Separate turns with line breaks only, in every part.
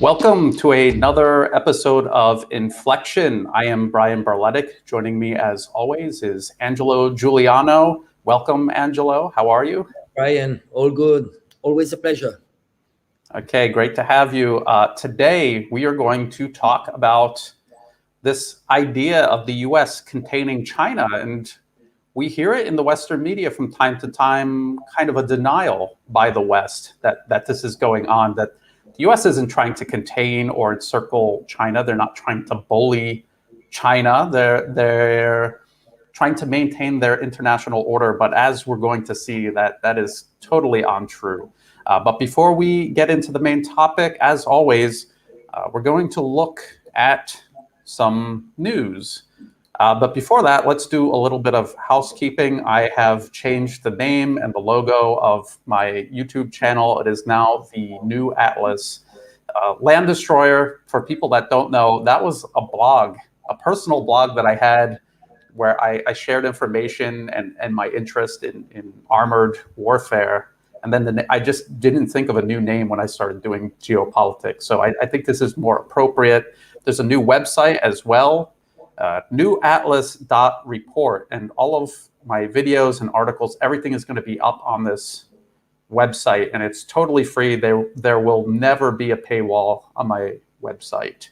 Welcome to another episode of Inflection. I am Brian Berletic. Joining me as always is Angelo Giuliano. Welcome, Angelo. How are you?
Brian, all good. Always a pleasure.
Okay, great to have you. Today, we are going to talk about this idea of the US containing China. And we hear it in the Western media from time to time, kind of a denial by the West that this is going on, that the US isn't trying to contain or encircle China. They're not trying to bully China. They're trying to maintain their international order. But as we're going to see, that is totally untrue. But before we get into the main topic, as always, we're going to look at some news. But before that, let's do a little bit of housekeeping. I have changed the name and the logo of my YouTube channel. It is now the New Atlas. Land Destroyer, for people that don't know, that was a blog, a personal blog that I had where I shared information and my interest in armored warfare. And then I just didn't think of a new name when I started doing geopolitics. So I think this is more appropriate. There's a new website as well. newatlas.report, and all of my videos and articles, everything is going to be up on this website, and it's totally free. There will never be a paywall on my website.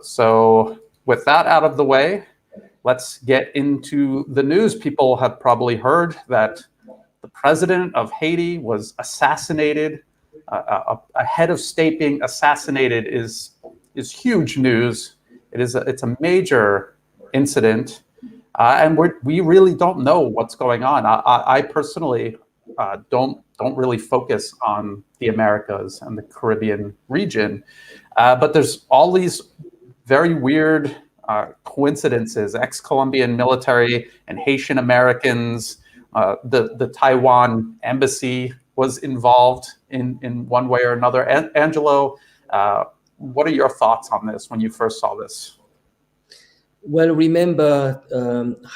So with that out of the way, let's get into the news. People have probably heard that the president of Haiti was assassinated. A head of state being assassinated is huge news. It's a major incident, and we really don't know what's going on. I personally don't really focus on the Americas and the Caribbean region, but there's all these very weird coincidences. Ex-Colombian military and Haitian-Americans. The Taiwan embassy was involved in one way or another. Angelo, what are your thoughts on this when you first saw this?
Well, remember,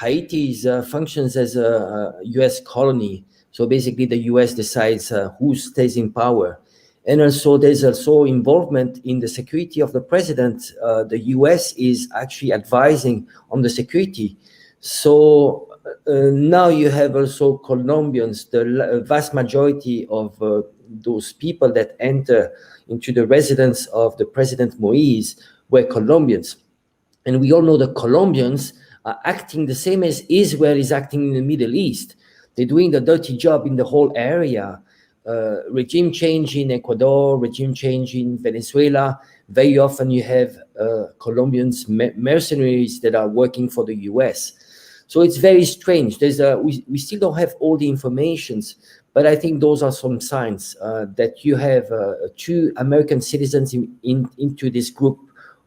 Haiti functions as a U.S. colony. So basically, the U.S. decides who stays in power. And also, there's also involvement in the security of the president. The U.S. is actually advising on the security. So now you have also Colombians. The vast majority of those people that enter into the residence of the President Moise were Colombians. And we all know the Colombians are acting the same as Israel is acting in the Middle East. They're doing the dirty job in the whole area. Regime change in Ecuador, regime change in Venezuela. Very often you have Colombians, mercenaries that are working for the US. So it's very strange. We still don't have all the informations, but I think those are some signs that you have two American citizens into this group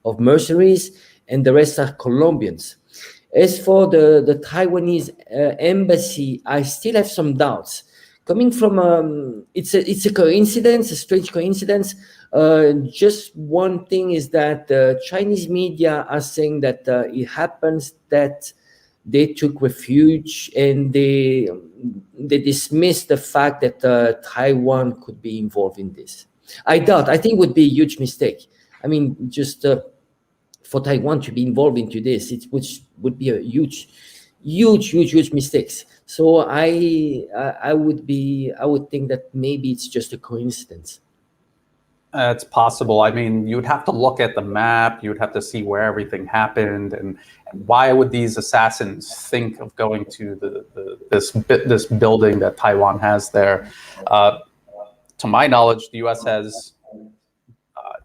of mercenaries, and the rest are Colombians. As for the Taiwanese embassy, I still have some doubts. Coming from, it's a coincidence, a strange coincidence. Just one thing is that Chinese media are saying that it happens that they took refuge and they dismissed the fact that Taiwan could be involved in this. I think it would be a huge mistake. I mean, just for Taiwan to be involved into this, which would be a huge mistake. So I would think that maybe it's just a coincidence.
It's possible. I mean, you would have to look at the map. You would have to see where everything happened, and why would these assassins think of going to this building that Taiwan has there? To my knowledge, the U.S. has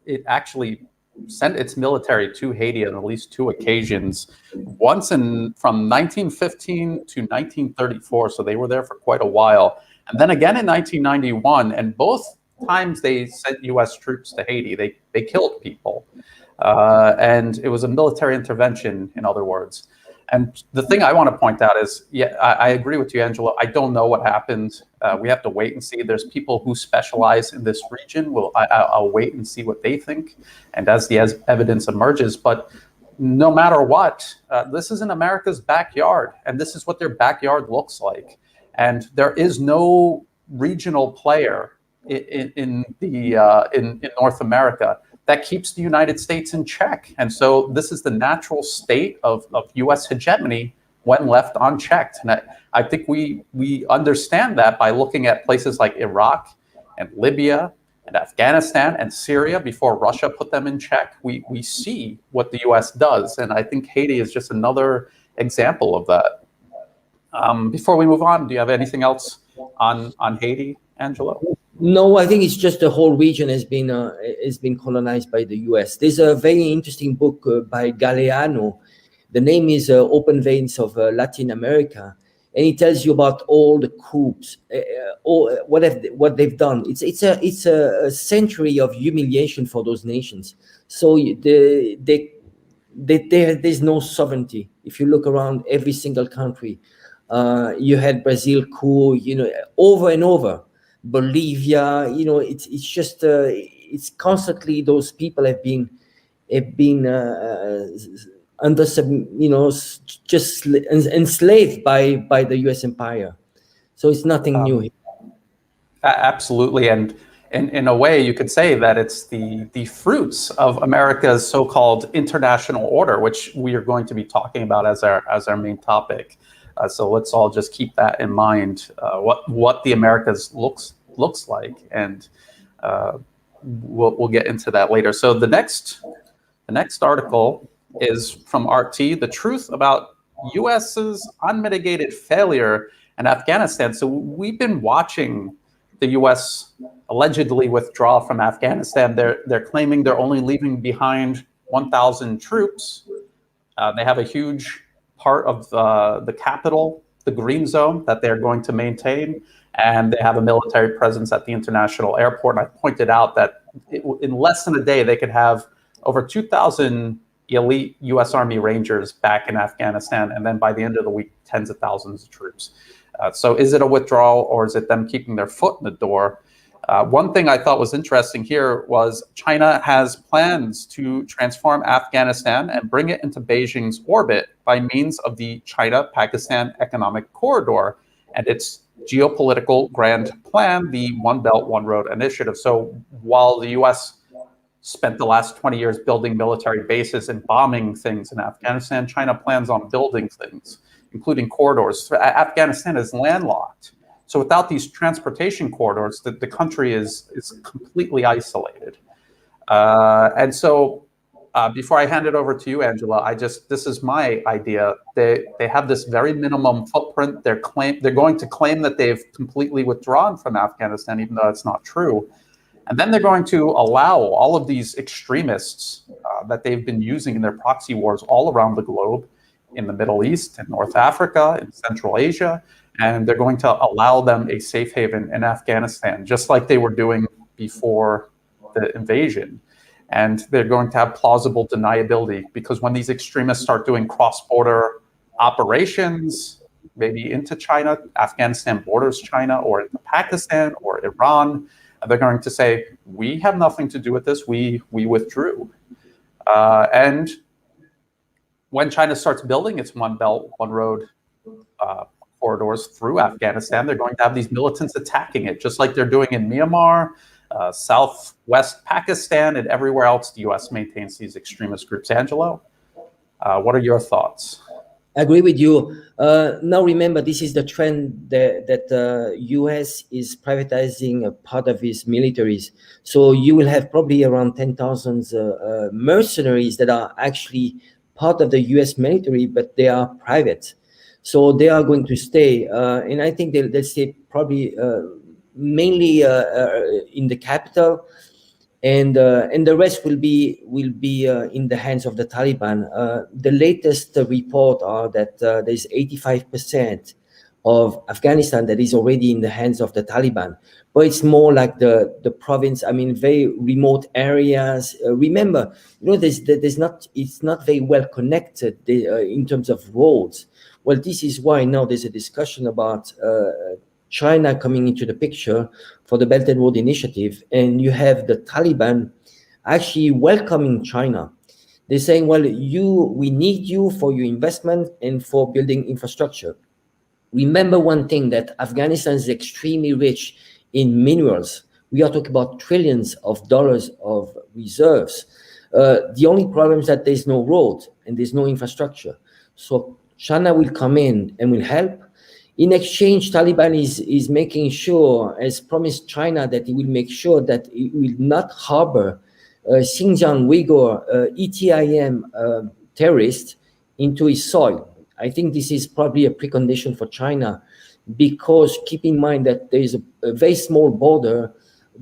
it actually sent its military to Haiti on at least two occasions. Once from 1915 to 1934, so they were there for quite a while, and then again in 1991, and both times they sent U.S. troops to Haiti. They killed people, and it was a military intervention, in other words. And the thing I want to point out is, yeah, I agree with you, Angelo. I don't know what happened. We have to wait and see. There's people who specialize in this region. I'll wait and see what they think, and as the evidence emerges. But no matter what, this is in America's backyard, and this is what their backyard looks like. And there is no regional player in North America that keeps the United States in check. And so this is the natural state of US hegemony when left unchecked. And I think we understand that by looking at places like Iraq and Libya and Afghanistan and Syria before Russia put them in check. We see what the US does. And I think Haiti is just another example of that. Before we move on, do you have anything else on Haiti, Angelo?
No, I think it's just the whole region has been colonized by the US. There's a very interesting book by Giuliano. The name is Open Veins of Latin America, and it tells you about all the coups, what they've done. It's a century of humiliation for those nations. So there's no sovereignty. If you look around every single country, you had Brazil coup, over and over. Bolivia, it's just it's constantly those people have been under just enslaved by the U.S. empire. So it's nothing new.
Absolutely, and in a way, you could say that it's the fruits of America's so-called international order, which we are going to be talking about as our main topic. So let's all just keep that in mind. What the Americas looks like, and we'll get into that later. So the next article is from RT, the truth about U.S.'s unmitigated failure in Afghanistan. So we've been watching the U.S. allegedly withdraw from Afghanistan. They're claiming they're only leaving behind 1,000 troops. They have a huge part of the capital, the green zone, that they're going to maintain, and they have a military presence at the international airport. And I pointed out that in less than a day, they could have over 2,000 elite U.S. Army Rangers back in Afghanistan, and then by the end of the week, tens of thousands of troops. So is it a withdrawal, or is it them keeping their foot in the door? One thing I thought was interesting here was China has plans to transform Afghanistan and bring it into Beijing's orbit by means of the China-Pakistan Economic Corridor and its geopolitical grand plan, the One Belt, One Road initiative. So while the U.S. spent the last 20 years building military bases and bombing things in Afghanistan, China plans on building things, including corridors. Afghanistan is landlocked. So without these transportation corridors, the country is completely isolated. And so before I hand it over to you, Angela, this is my idea. They have this very minimum footprint. They're going to claim that they've completely withdrawn from Afghanistan, even though that's not true. And then they're going to allow all of these extremists that they've been using in their proxy wars all around the globe, in the Middle East, in North Africa, in Central Asia, and they're going to allow them a safe haven in Afghanistan, just like they were doing before the invasion. And they're going to have plausible deniability, because when these extremists start doing cross-border operations, maybe into China, Afghanistan borders China, or into Pakistan or Iran, they're going to say, we have nothing to do with this, we withdrew. And when China starts building its One Belt, One Road corridors through Afghanistan, they're going to have these militants attacking it, just like they're doing in Myanmar, southwest Pakistan, and everywhere else the U.S. maintains these extremist groups. Angelo, what are your thoughts?
I agree with you. Now remember, this is the trend that U.S. is privatizing a part of its militaries. So you will have probably around 10,000 mercenaries that are actually part of the U.S. military, but they are private. So they are going to stay, and I think they'll stay probably mainly in the capital, and the rest will be in the hands of the Taliban. The latest report are that there's 85% of Afghanistan that is already in the hands of the Taliban, but it's more like the province. I mean, very remote areas. Remember, it's not very well connected in terms of roads. Well, this is why now there's a discussion about China coming into the picture for the Belt and Road Initiative, and you have the Taliban actually welcoming China. They're saying, well, we need you for your investment and for building infrastructure. Remember one thing, that Afghanistan is extremely rich in minerals, We are talking about trillions of dollars of reserves. The only problem is that there's no road and there's no infrastructure. So China will come in and will help. In exchange, Taliban is making sure, as promised China, that it will make sure that it will not harbor Xinjiang Uyghur ETIM terrorists into its soil. I think this is probably a precondition for China, because keep in mind that there is a very small border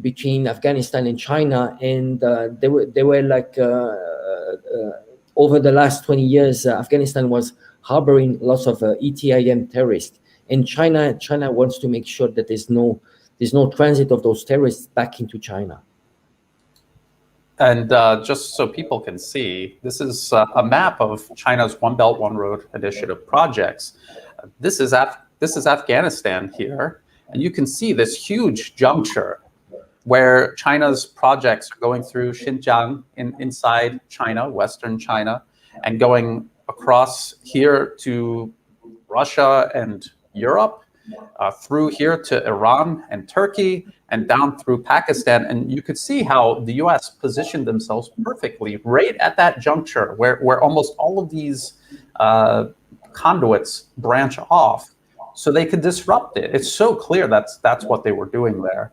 between Afghanistan and China, and they were like over the last 20 years, Afghanistan was harboring lots of ETIM terrorists, and China wants to make sure that there's no transit of those terrorists back into China.
And just so people can see, this is a map of China's One Belt, One Road initiative projects. This is Afghanistan here, and you can see this huge juncture where China's projects are going through Xinjiang inside China, Western China, and going across here to Russia and Europe, through here to Iran and Turkey, and down through Pakistan. And you could see how the US positioned themselves perfectly right at that juncture where almost all of these conduits branch off, so they could disrupt it. It's so clear that's what they were doing there.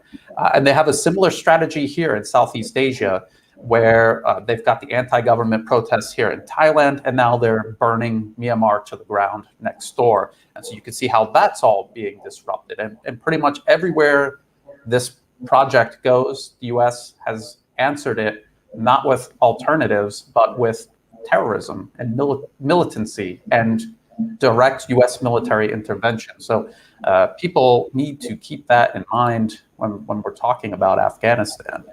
And they have a similar strategy here in Southeast Asia, where they've got the anti-government protests here in Thailand, and now they're burning Myanmar to the ground next door. And so you can see how that's all being disrupted. And pretty much everywhere this project goes, the US has answered it, not with alternatives, but with terrorism and militancy and direct US military intervention. So people need to keep that in mind when we're talking about Afghanistan.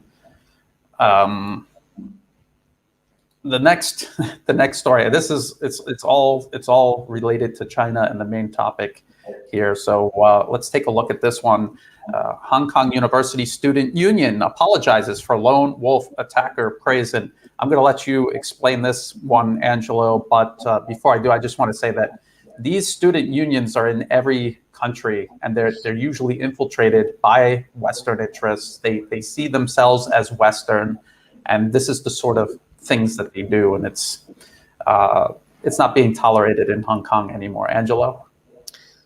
The next story. This is it's all related to China and the main topic here. So let's take a look at this one. Hong Kong University Student Union apologizes for lone wolf attacker praise. And I'm going to let you explain this one, Angelo. But before I do, I just want to say that these student unions are in every country, and they're usually infiltrated by Western interests. They see themselves as Western, and this is the sort of things that they do, and it's not being tolerated in Hong Kong anymore. Angelo?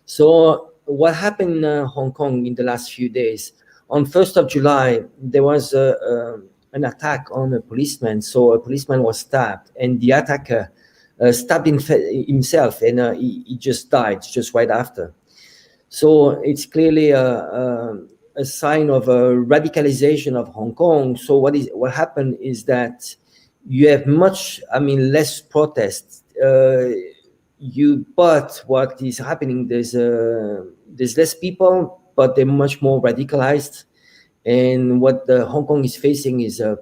So what happened in Hong Kong in the last few days? On 1st of July, there was an attack on a policeman. So a policeman was stabbed, and the attacker stabbed himself, and he just died just right after. So it's clearly a sign of a radicalization of Hong Kong. So what happened is that you have less protests. But what is happening, there's less people, but they're much more radicalized. And what Hong Kong is facing is a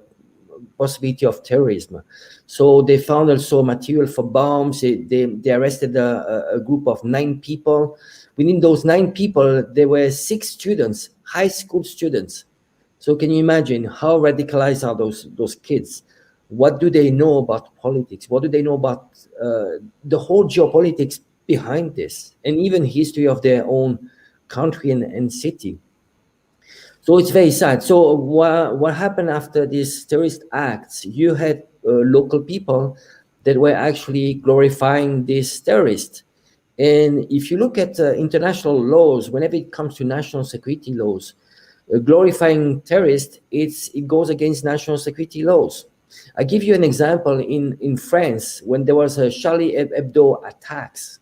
possibility of terrorism. So they found also material for bombs. They arrested a group of 9 people. Within those 9 people, there were 6 students, high school students. So can you imagine how radicalized are those kids? What do they know about politics? What do they know about the whole geopolitics behind this, and even history of their own country and city? So it's very sad. So what happened after these terrorist acts? You had local people that were actually glorifying these terrorists. And if you look at international laws, whenever it comes to national security laws, glorifying terrorists, it goes against national security laws. I give you an example. In France, when there was a Charlie Hebdo attacks,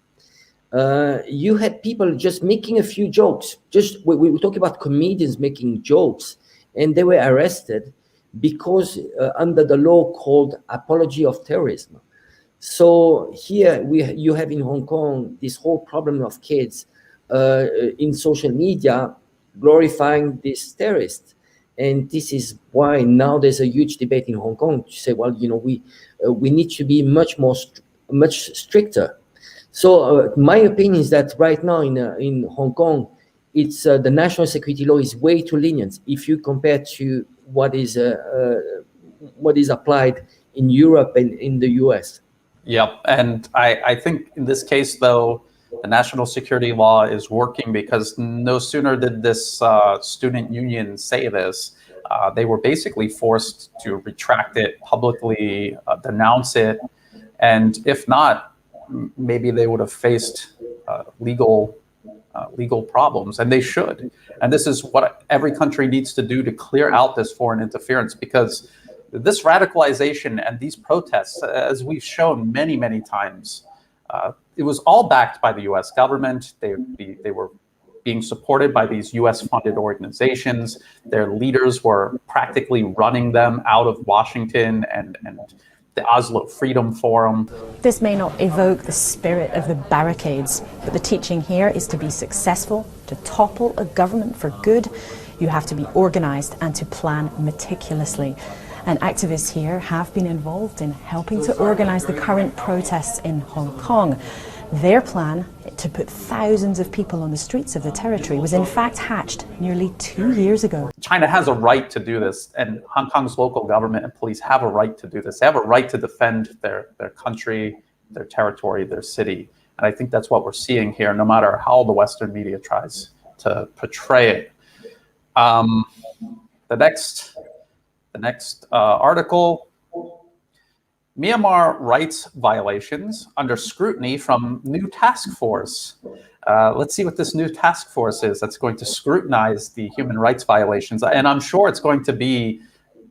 you had people just making a few jokes. We were talking about comedians making jokes, and they were arrested because under the law called apology of terrorism. So here you have in Hong Kong this whole problem of kids in social media glorifying these terrorists. And this is why now there's a huge debate in Hong Kong to say, well, we need to be much stricter. So my opinion is that right now in Hong Kong, it's the national security law is way too lenient if you compare to what is applied in Europe and in the US.
Yep, and I think in this case, though, The national security law is working because no sooner did this student union say this, they were basically forced to retract it, publicly denounce it, and if not, maybe they would have faced legal problems, and they should. And this is what every country needs to do to clear out this foreign interference, because this radicalization and these protests, as we've shown many, many times, it was all backed by the US government. They were being supported by these US-funded organizations. Their leaders were practically running them out of Washington and the Oslo Freedom Forum.
This may not evoke the spirit of the barricades, but the teaching here is to be successful, to topple a government for good, you have to be organized and to plan meticulously. And activists here have been involved in helping to organize the current protests in Hong Kong. Their plan to put thousands of people on the streets of the territory was in fact hatched nearly 2 years ago.
China has a right to do this, and Hong Kong's local government and police have a right to do this. They have a right to defend their country, their territory, their city. And I think that's what we're seeing here, no matter how the Western media tries to portray it. The next article, Myanmar rights violations under scrutiny from new task force. Let's see what this new task force is that's going to scrutinize the human rights violations. And I'm sure it's going to be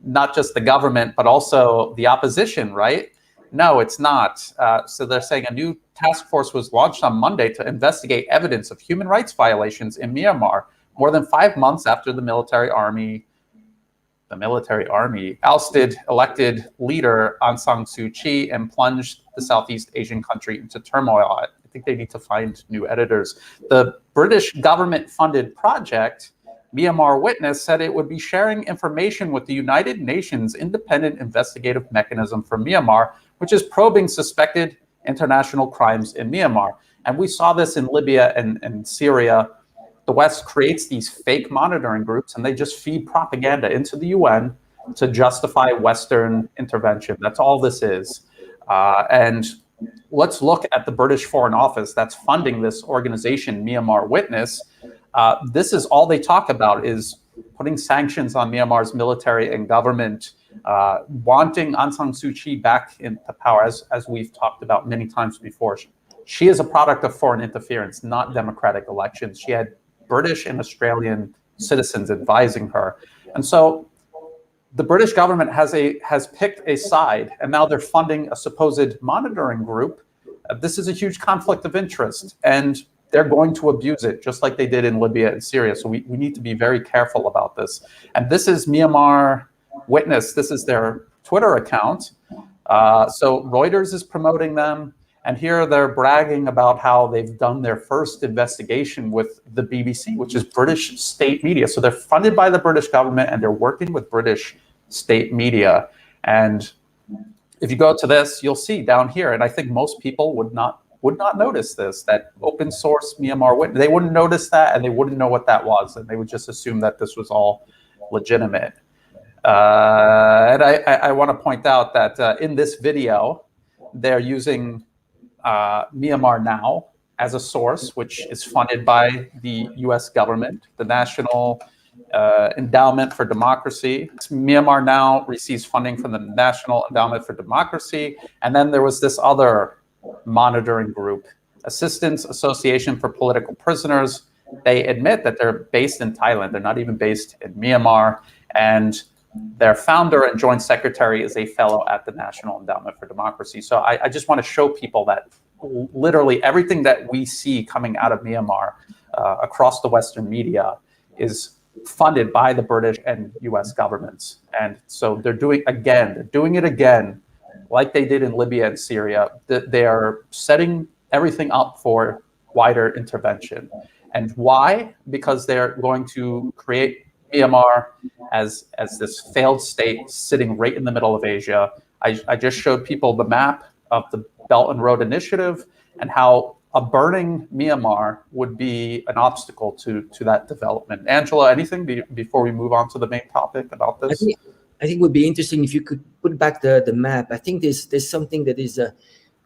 not just the government, but also the opposition, right? No, it's not. So they're saying a new task force was launched on Monday to investigate evidence of human rights violations in Myanmar, more than 5 months after the military army ousted elected leader Aung San Suu Kyi and plunged the Southeast Asian country into turmoil. I think they need to find new editors. The British government-funded project, Myanmar Witness, said it would be sharing information with the United Nations Independent Investigative Mechanism for Myanmar, which is probing suspected international crimes in Myanmar. And we saw this in Libya and Syria. The West creates these fake monitoring groups, and they just feed propaganda into the UN to justify Western intervention. That's all this is. And let's look at the British Foreign Office that's funding this organization, Myanmar Witness. This is all they talk about, is putting sanctions on Myanmar's military and government, wanting Aung San Suu Kyi back into power, as we've talked about many times before. She is a product of foreign interference, not democratic elections. She had British and Australian citizens advising her. And so the British government has picked a side, and now they're funding a supposed monitoring group. This is a huge conflict of interest, and they're going to abuse it, just like they did in Libya and Syria. So we need to be very careful about this. And this is Myanmar Witness. This is their Twitter account. So Reuters is promoting them. And here they're bragging about how they've done their first investigation with the BBC, which is British state media. So they're funded by the British government, and they're working with British state media. And if you go to this, you'll see down here, and I think most people would not notice this, that open source Myanmar Witness. They wouldn't notice that, and they wouldn't know what that was, and they would just assume that this was all legitimate. And I want to point out that in this video, they're using Myanmar Now as a source, which is funded by the US government, the National Endowment for Democracy. Myanmar Now receives funding from the National Endowment for Democracy. And then there was this other monitoring group, Assistance Association for Political Prisoners. They admit that they're based in Thailand. They're not even based in Myanmar. And their founder and joint secretary is a fellow at the National Endowment for Democracy. So I just want to show people that literally everything that we see coming out of Myanmar across the Western media is funded by the British and US governments. And so they're doing it again, like they did in Libya and Syria. They are setting everything up for wider intervention. And why? Because they're going to create Myanmar as this failed state sitting right in the middle of Asia. I just showed people the map of the Belt and Road Initiative and how a burning Myanmar would be an obstacle to that development. Angelo, anything before we move on to the main topic about this?
I think it would be interesting if you could put back the map. I think there's something that is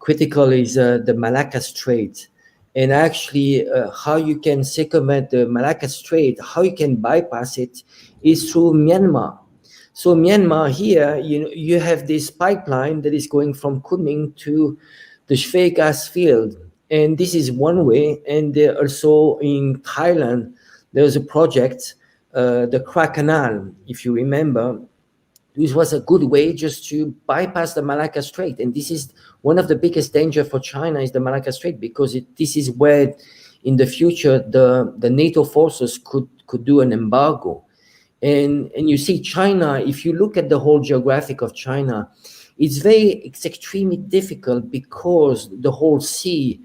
critical, is the Malacca Strait. and actually how you can circumvent the Malacca Strait, how you can bypass it, is through Myanmar. So Myanmar here, you have this pipeline that is going from Kunming to the Shwe gas field, and this is one way. And also in Thailand, there's a project, the Kra Canal, if you remember. This was a good way just to bypass the Malacca Strait. And this is one of the biggest danger for China, is the Malacca Strait, because this is where in the future the NATO forces could do an embargo. And you see China, if you look at the whole geographic of China, it's extremely difficult because the whole seaside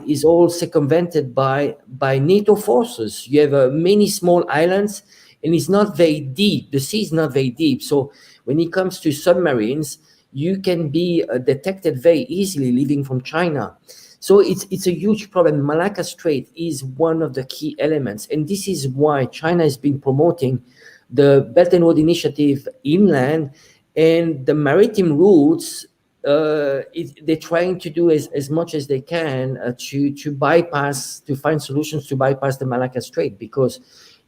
is all circumvented by NATO forces. You have many small islands, and it's not very deep. The sea is not very deep. So when it comes to submarines, you can be detected very easily leaving from China. So it's a huge problem. Malacca Strait is one of the key elements. And this is why China has been promoting the Belt and Road Initiative inland, and the maritime routes. They're trying to do as much as they can to find solutions to bypass the Malacca Strait, because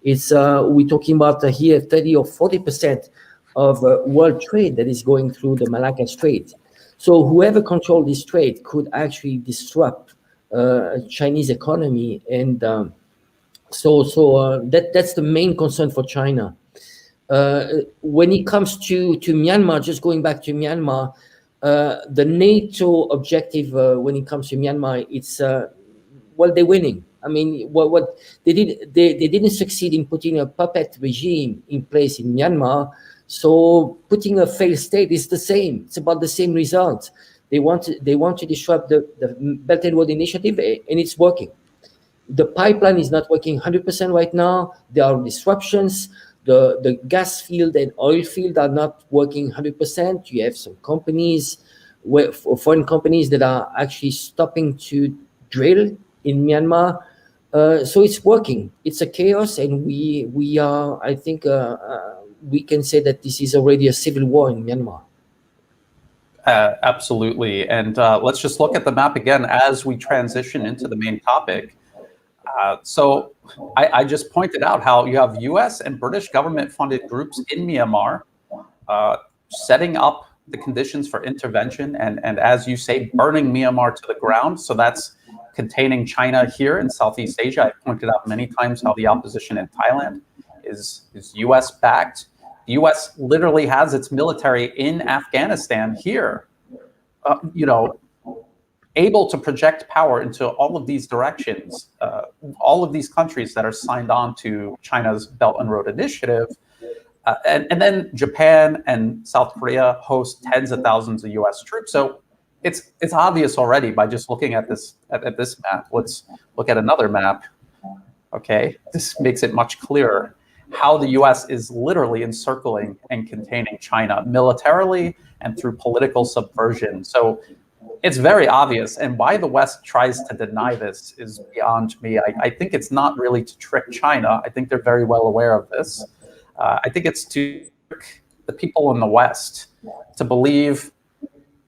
we're talking about here 30 or 40% of world trade that is going through the Malacca Strait. So whoever controls this strait could actually disrupt Chinese economy, and that's the main concern for China. When it comes to Myanmar, just going back to Myanmar, the NATO objective when it comes to Myanmar, it's they're winning. I mean, what they did, they didn't succeed in putting a puppet regime in place in Myanmar. So putting a failed state is the same. It's about the same result. They want to disrupt the Belt and Road Initiative, and it's working. The pipeline is not working 100% right now. There are disruptions. The gas field and oil field are not working 100%. You have some companies, foreign companies, that are actually stopping to drill in Myanmar. So it's working. It's a chaos, and we are, I think, we can say that this is already a civil war in Myanmar.
Absolutely. And let's just look at the map again as we transition into the main topic. So I just pointed out how you have US and British government-funded groups in Myanmar setting up the conditions for intervention and, as you say, burning Myanmar to the ground. So that's containing China here in Southeast Asia. I pointed out many times how the opposition in Thailand is US-backed. The US literally has its military in Afghanistan here, able to project power into all of these directions, all of these countries that are signed on to China's Belt and Road Initiative. And then Japan and South Korea host tens of thousands of US troops. So it's obvious already by just looking at this map. Let's look at another map. Okay, this makes it much clearer how the US is literally encircling and containing China militarily and through political subversion. So it's very obvious, and why the West tries to deny this is beyond me. I think it's not really to trick China. I think they're very well aware of this. I think it's to trick the people in the West to believe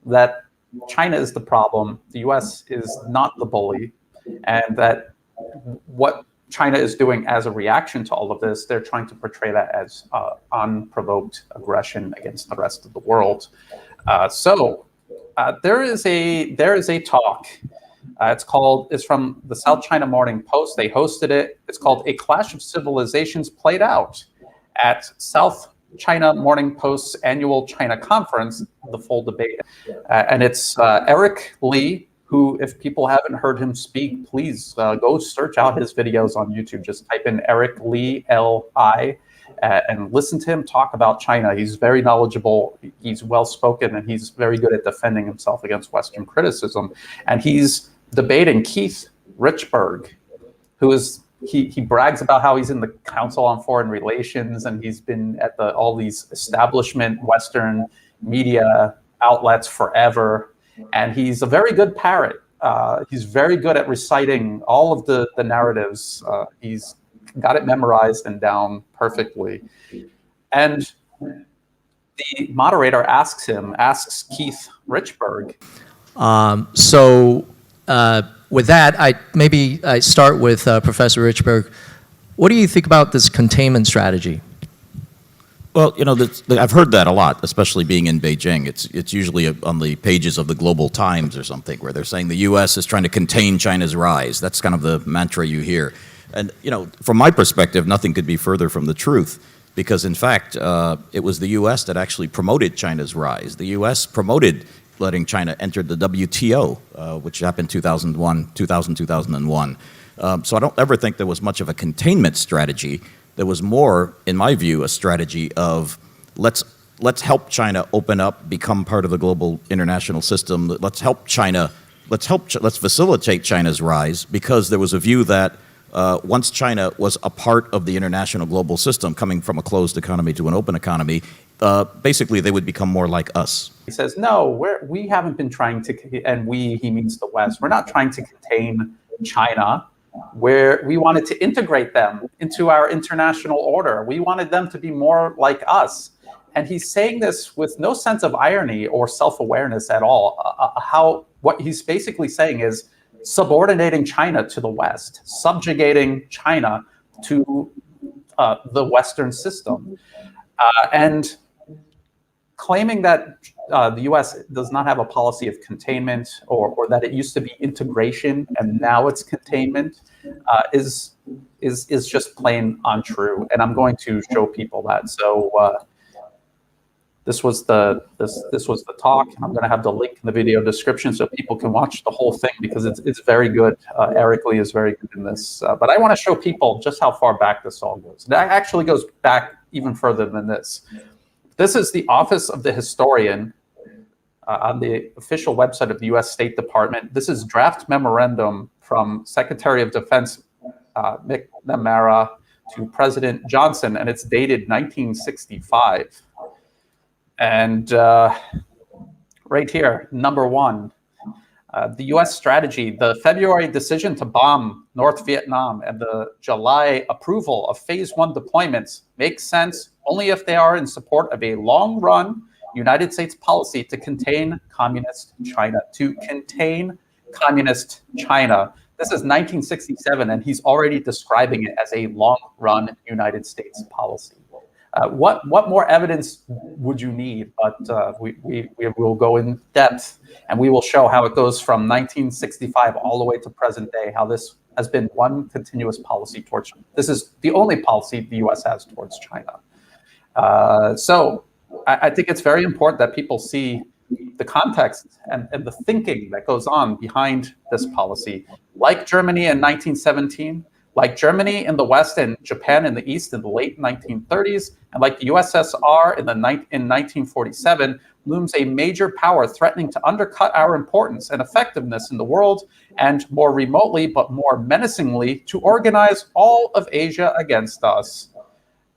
that China is the problem, the US is not the bully, and that what China is doing as a reaction to all of this, they're trying to portray that as unprovoked aggression against the rest of the world. There is a talk. It's from the South China Morning Post. They hosted it. It's called "A Clash of Civilizations Played Out" at South China Morning Post's annual China conference, the full debate. And it's Eric Lee, who, if people haven't heard him speak, please go search out his videos on YouTube. Just type in Eric Lee, L-I, and listen to him talk about China. He's very knowledgeable, he's well-spoken, and he's very good at defending himself against Western criticism. And he's debating Keith Richburg, who is, he brags about how he's in the Council on Foreign Relations, and he's been at all these establishment Western media outlets forever. And he's a very good parrot. He's very good at reciting all of the narratives. He's got it memorized and down perfectly. And the moderator asks Keith Richburg.
with that, I start with Professor Richburg. What do you think about this containment strategy?
Well, you know, I've heard that a lot, especially being in Beijing. It's usually on the pages of the Global Times or something, where they're saying the U.S. is trying to contain China's rise. That's kind of the mantra you hear. And, you know, from my perspective, nothing could be further from the truth, because, in fact, it was the U.S. that actually promoted China's rise. The U.S. promoted letting China enter the WTO, which happened 2001. So I don't ever think there was much of a containment strategy. There was more, in my view, a strategy of let's help China open up, become part of the global international system. Let's facilitate China's rise, because there was a view that once China was a part of the international global system, coming from a closed economy to an open economy, basically they would become more like us.
He says, no, we haven't been trying to, and he means the West, we're not trying to contain China. Where we wanted to integrate them into our international order. We wanted them to be more like us. And he's saying this with no sense of irony or self-awareness at all. What he's basically saying is subordinating China to the West, subjugating China to the Western system, and claiming that the U.S. does not have a policy of containment, or that it used to be integration and now it's containment, is just plain untrue. And I'm going to show people that. So this was the talk, and I'm going to have the link in the video description so people can watch the whole thing, because it's very good. Eric Lee is very good in this. But I want to show people just how far back this all goes. It actually goes back even further than this. This is the Office of the Historian on the official website of the U.S. State Department. This is draft memorandum from Secretary of Defense McNamara to President Johnson, and it's dated 1965. And right here, number one, the U.S. strategy, the February decision to bomb North Vietnam and the July approval of Phase 1 deployments makes sense only if they are in support of a long-run United States policy to contain communist China. To contain communist China. This is 1967, and he's already describing it as a long-run United States policy. What more evidence would you need? But we will go in depth, and we will show how it goes from 1965 all the way to present day, how this has been one continuous policy towards China. This is the only policy the U.S. has towards China. So I think it's very important that people see the context and the thinking that goes on behind this policy. Like Germany in 1917, like Germany in the West and Japan in the East in the late 1930s, and like the USSR in 1947, looms a major power threatening to undercut our importance and effectiveness in the world, and more remotely but more menacingly to organize all of Asia against us.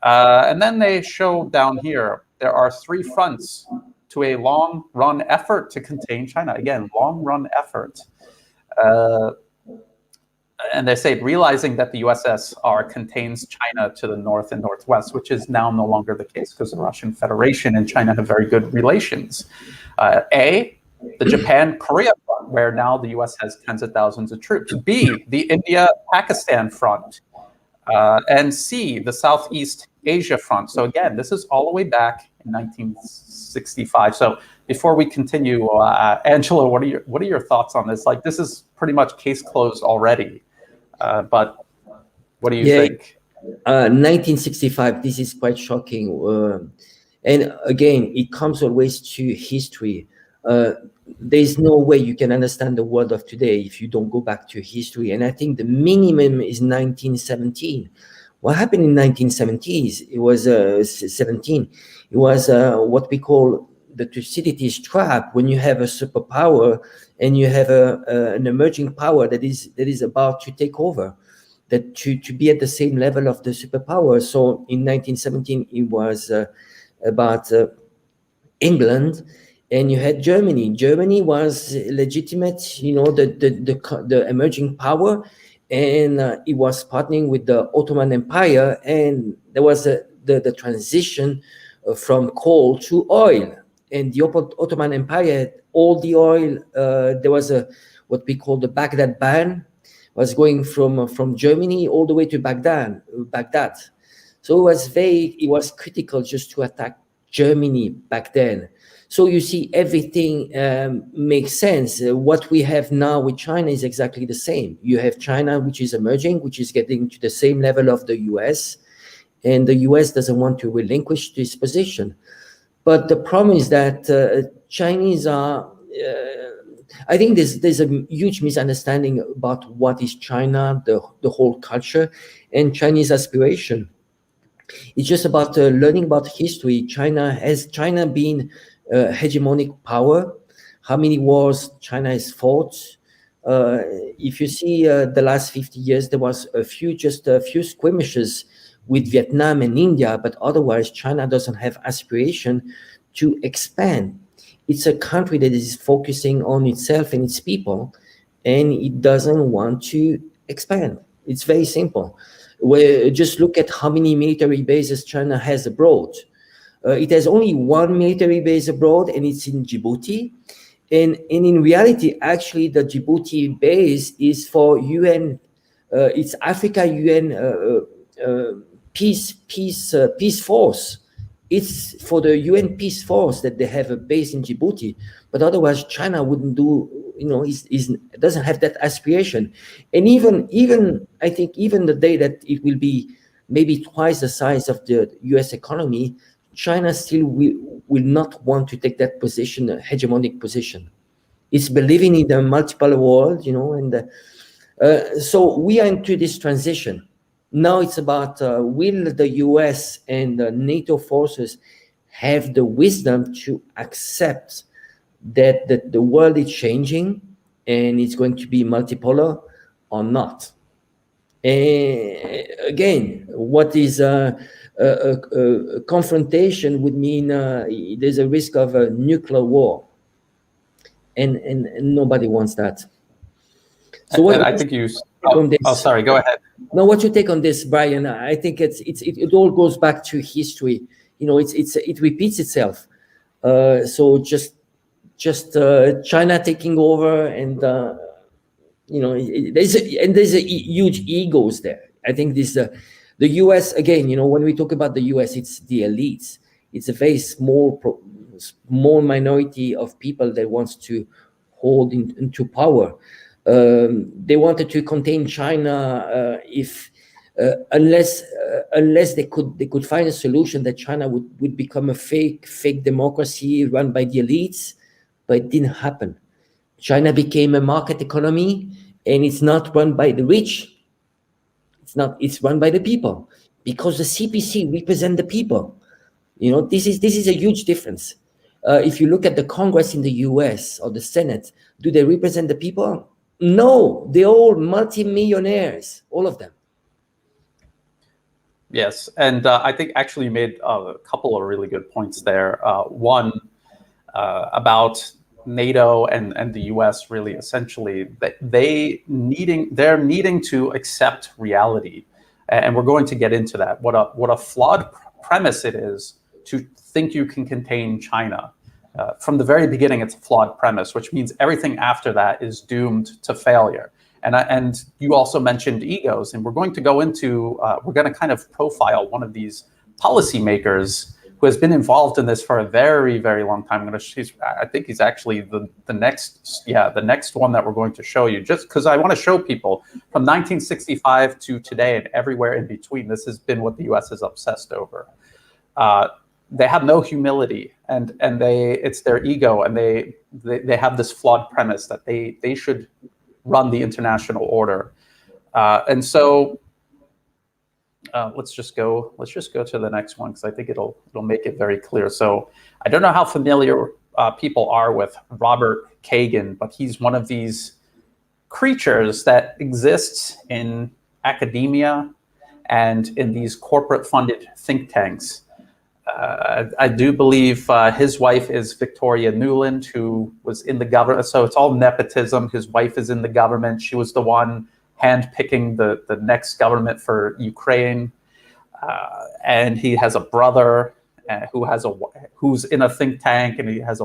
And then they show down here, there are three fronts to a long-run effort to contain China. Again, long-run effort. And they say, realizing that the USSR contains China to the north and northwest, which is now no longer the case because the Russian Federation and China have very good relations. A, the Japan-Korea front, where now the US has tens of thousands of troops. B, the India-Pakistan front. And C, the Southeast Asia front. So again, this is all the way back in 1965. So before we continue, Angelo, what are your thoughts on this? Like, this is pretty much case closed already. But what do you think?
1965, this is quite shocking. And again, it comes always to history. There's no way you can understand the world of today if you don't go back to history. And I think the minimum is 1917. What happened in 1970s? It was 17. It was what we call the Thucydides trap, when you have a superpower and you have an emerging power that is about to take over, that to be at the same level of the superpower. So in 1917, it was about England, and you had Germany. Germany was legitimate, the emerging power, and it was partnering with the Ottoman Empire, and there was the transition from coal to oil. And the Ottoman Empire had all the oil. There was what we call the Baghdad ban, was going from Germany all the way to Baghdad. So it was critical just to attack Germany back then. So you see, everything makes sense. What we have now with China is exactly the same. You have China, which is emerging, which is getting to the same level of the US, and the US doesn't want to relinquish this position. But the problem is that Chinese are, I think there's a huge misunderstanding about what is China, the whole culture, and Chinese aspiration. It's just about learning about history. Has China been hegemonic power? How many wars China has fought? If you see the last 50 years, there was a few skirmishes with Vietnam and India, but otherwise China doesn't have aspiration to expand. It's a country that is focusing on itself and its people, and it doesn't want to expand. It's very simple. Just look at how many military bases China has abroad. It has only one military base abroad, and it's in Djibouti. And in reality, actually, the Djibouti base is for UN. It's Africa UN peace force. It's for the UN peace force that they have a base in Djibouti. But otherwise, China wouldn't do. Doesn't have that aspiration. And even I think even the day that it will be maybe twice the size of the US economy, China still will not want to take that position, a hegemonic position. It's believing in the multipolar world, and so we are into this transition. Now it's about will the US and the NATO forces have the wisdom to accept that the world is changing and it's going to be multipolar or not. Again, what is a confrontation would mean there's a risk of a nuclear war, and nobody wants that. So what
I think you. Sorry. Go ahead.
No, what you take on this, Brian? I think it all goes back to history. It repeats itself. So just China taking over, and there's a huge egos there. I think the US again. When we talk about the US, it's the elites. It's a very small minority of people that wants to hold into power. They wanted to contain China unless they could find a solution that China would become a fake democracy run by the elites, but it didn't happen. China became a market economy, and it's not run by the rich. It's run by the people, because the CPC represent the people. This is a huge difference. If you look at the Congress in the US or the Senate, do they represent the people? No, they're all multimillionaires, all of them.
Yes, and I think actually you made a couple of really good points there. One, about NATO and the US, really essentially, that they're needing to accept reality, and we're going to get into that. What a flawed premise it is to think you can contain China. From the very beginning, it's a flawed premise, which means everything after that is doomed to failure. And you also mentioned egos, and we're going to go into, we're going to kind of profile one of these policymakers who has been involved in this for a very, very long time. I think he's actually the next one that we're going to show you, just because I want to show people from 1965 to today and everywhere in between, this has been what the US is obsessed over. They have no humility, and it's their ego, and they have this flawed premise that they should run the international order, and so let's just go to the next one, because I think it'll make it very clear. So I don't know how familiar people are with Robert Kagan, but he's one of these creatures that exists in academia and in these corporate funded think tanks. I do believe his wife is Victoria Nuland, who was in the government. So it's all nepotism. His wife is in the government. She was the one handpicking the next government for Ukraine. And he has a brother who's in a think tank, and he has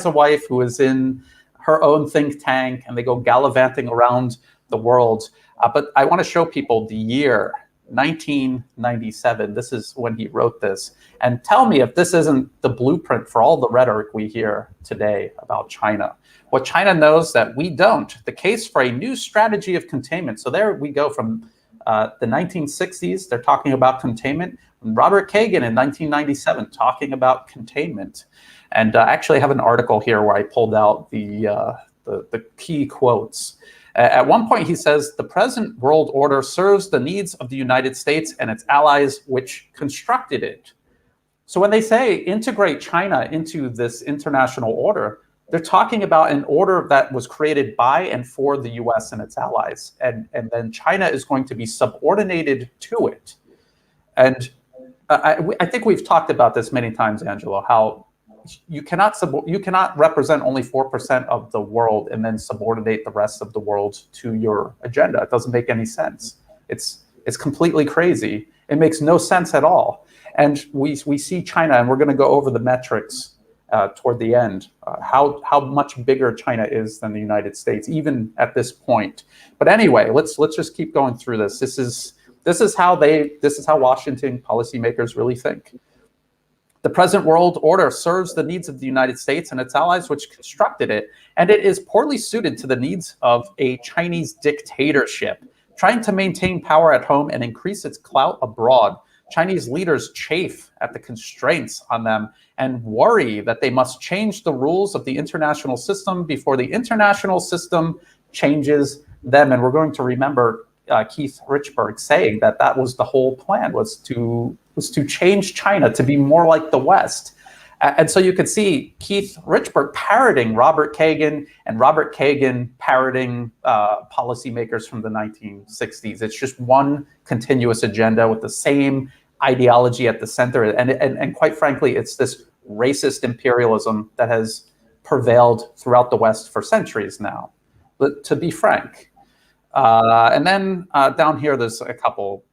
a wife who is in her own think tank, and they go gallivanting around the world. But I want to show people the year 1997. This is when he wrote this. And tell me if this isn't the blueprint for all the rhetoric we hear today about China. What China knows that we don't. The case for a new strategy of containment. So there we go from the 1960s, they're talking about containment. Robert Kagan in 1997 talking about containment. And I actually have an article here where I pulled out the key quotes. At one point, he says, the present world order serves the needs of the United States and its allies, which constructed it. So when they say integrate China into this international order, they're talking about an order that was created by and for the US and its allies. And then China is going to be subordinated to it. And I think we've talked about this many times, Angelo, how you cannot represent only 4% of the world and then subordinate the rest of the world to your agenda. It doesn't make any sense. It's completely crazy. It makes no sense at all. And we see China, and we're going to go over the metrics toward the end, how much bigger China is than the United States, even at this point. But anyway, let's just keep going through this. This is how Washington policymakers really think. The present world order serves the needs of the United States and its allies, which constructed it, and it is poorly suited to the needs of a Chinese dictatorship. Trying to maintain power at home and increase its clout abroad, Chinese leaders chafe at the constraints on them and worry that they must change the rules of the international system before the international system changes them. And we're going to remember Keith Richburg saying that was the whole plan, was to change China to be more like the West. And so you could see Keith Richburg parroting Robert Kagan and Robert Kagan parroting policymakers from the 1960s. It's just one continuous agenda with the same ideology at the center. And quite frankly, it's this racist imperialism that has prevailed throughout the West for centuries now, but to be frank. And then down here, there's a couple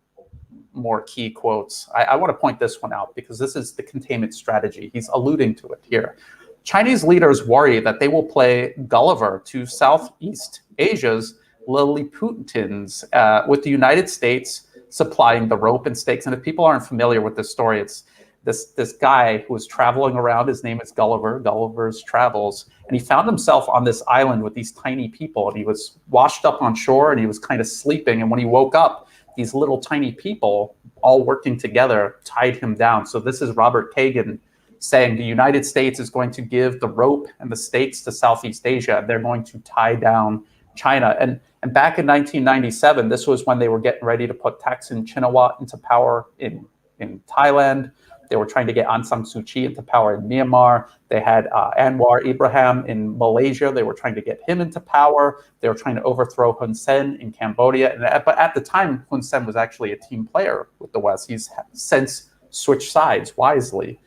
more key quotes. I want to point this one out because this is the containment strategy. He's alluding to it here. Chinese leaders worry that they will play Gulliver to Southeast Asia's Lilliputians, with the United States supplying the rope and stakes. And if people aren't familiar with this story, it's this guy who was traveling around. His name is Gulliver, Gulliver's Travels. And he found himself on this island with these tiny people. And he was washed up on shore and he was kind of sleeping. And when he woke up, these little tiny people all working together tied him down. So this is Robert Kagan saying the United States is going to give the rope and the stakes to Southeast Asia. They're going to tie down China. And back in 1997, this was when they were getting ready to put Thaksin Shinawatra into power in Thailand. They were trying to get Aung San Suu Kyi into power in Myanmar. They had Anwar Ibrahim in Malaysia. They were trying to get him into power. They were trying to overthrow Hun Sen in Cambodia. But at the time, Hun Sen was actually a team player with the West. He's since switched sides wisely.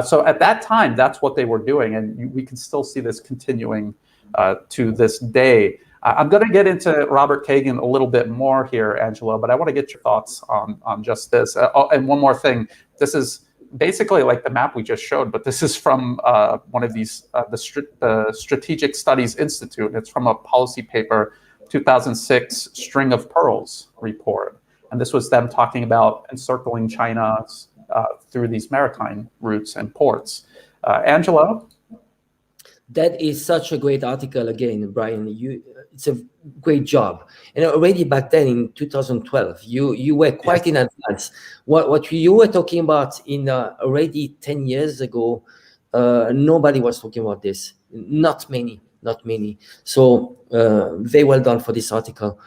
So at that time, that's what they were doing. And we can still see this continuing to this day. I'm going to get into Robert Kagan a little bit more here, Angelo, but I want to get your thoughts on just this. And one more thing. This is basically like the map we just showed, but this is from one of these, the Strategic Studies Institute. It's from a policy paper, 2006 String of Pearls report. And this was them talking about encircling China through these maritime routes and ports. Angelo?
That is such a great article again, Brian. It's a great job. And already back then in 2012, you were quite in advance. What you were talking about in already 10 years ago, nobody was talking about this. Not many. So very well done for this article.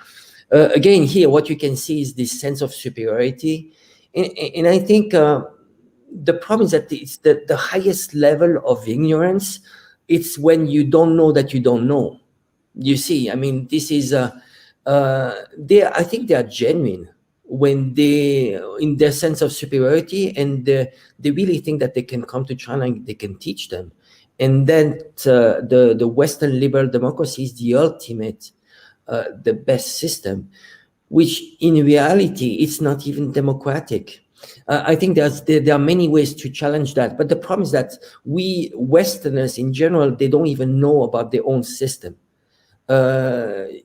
Again, here, what you can see is this sense of superiority. And I think the problem is that it's the highest level of ignorance. It's when you don't know that you don't know. You see, I mean, this is, I think they are genuine when they, in their sense of superiority, and they really think that they can come to China and they can teach them. And then the Western liberal democracy is the ultimate, the best system. which in reality, it's not even democratic. I think there are many ways to challenge that. But the problem is that we Westerners in general, they don't even know about their own system.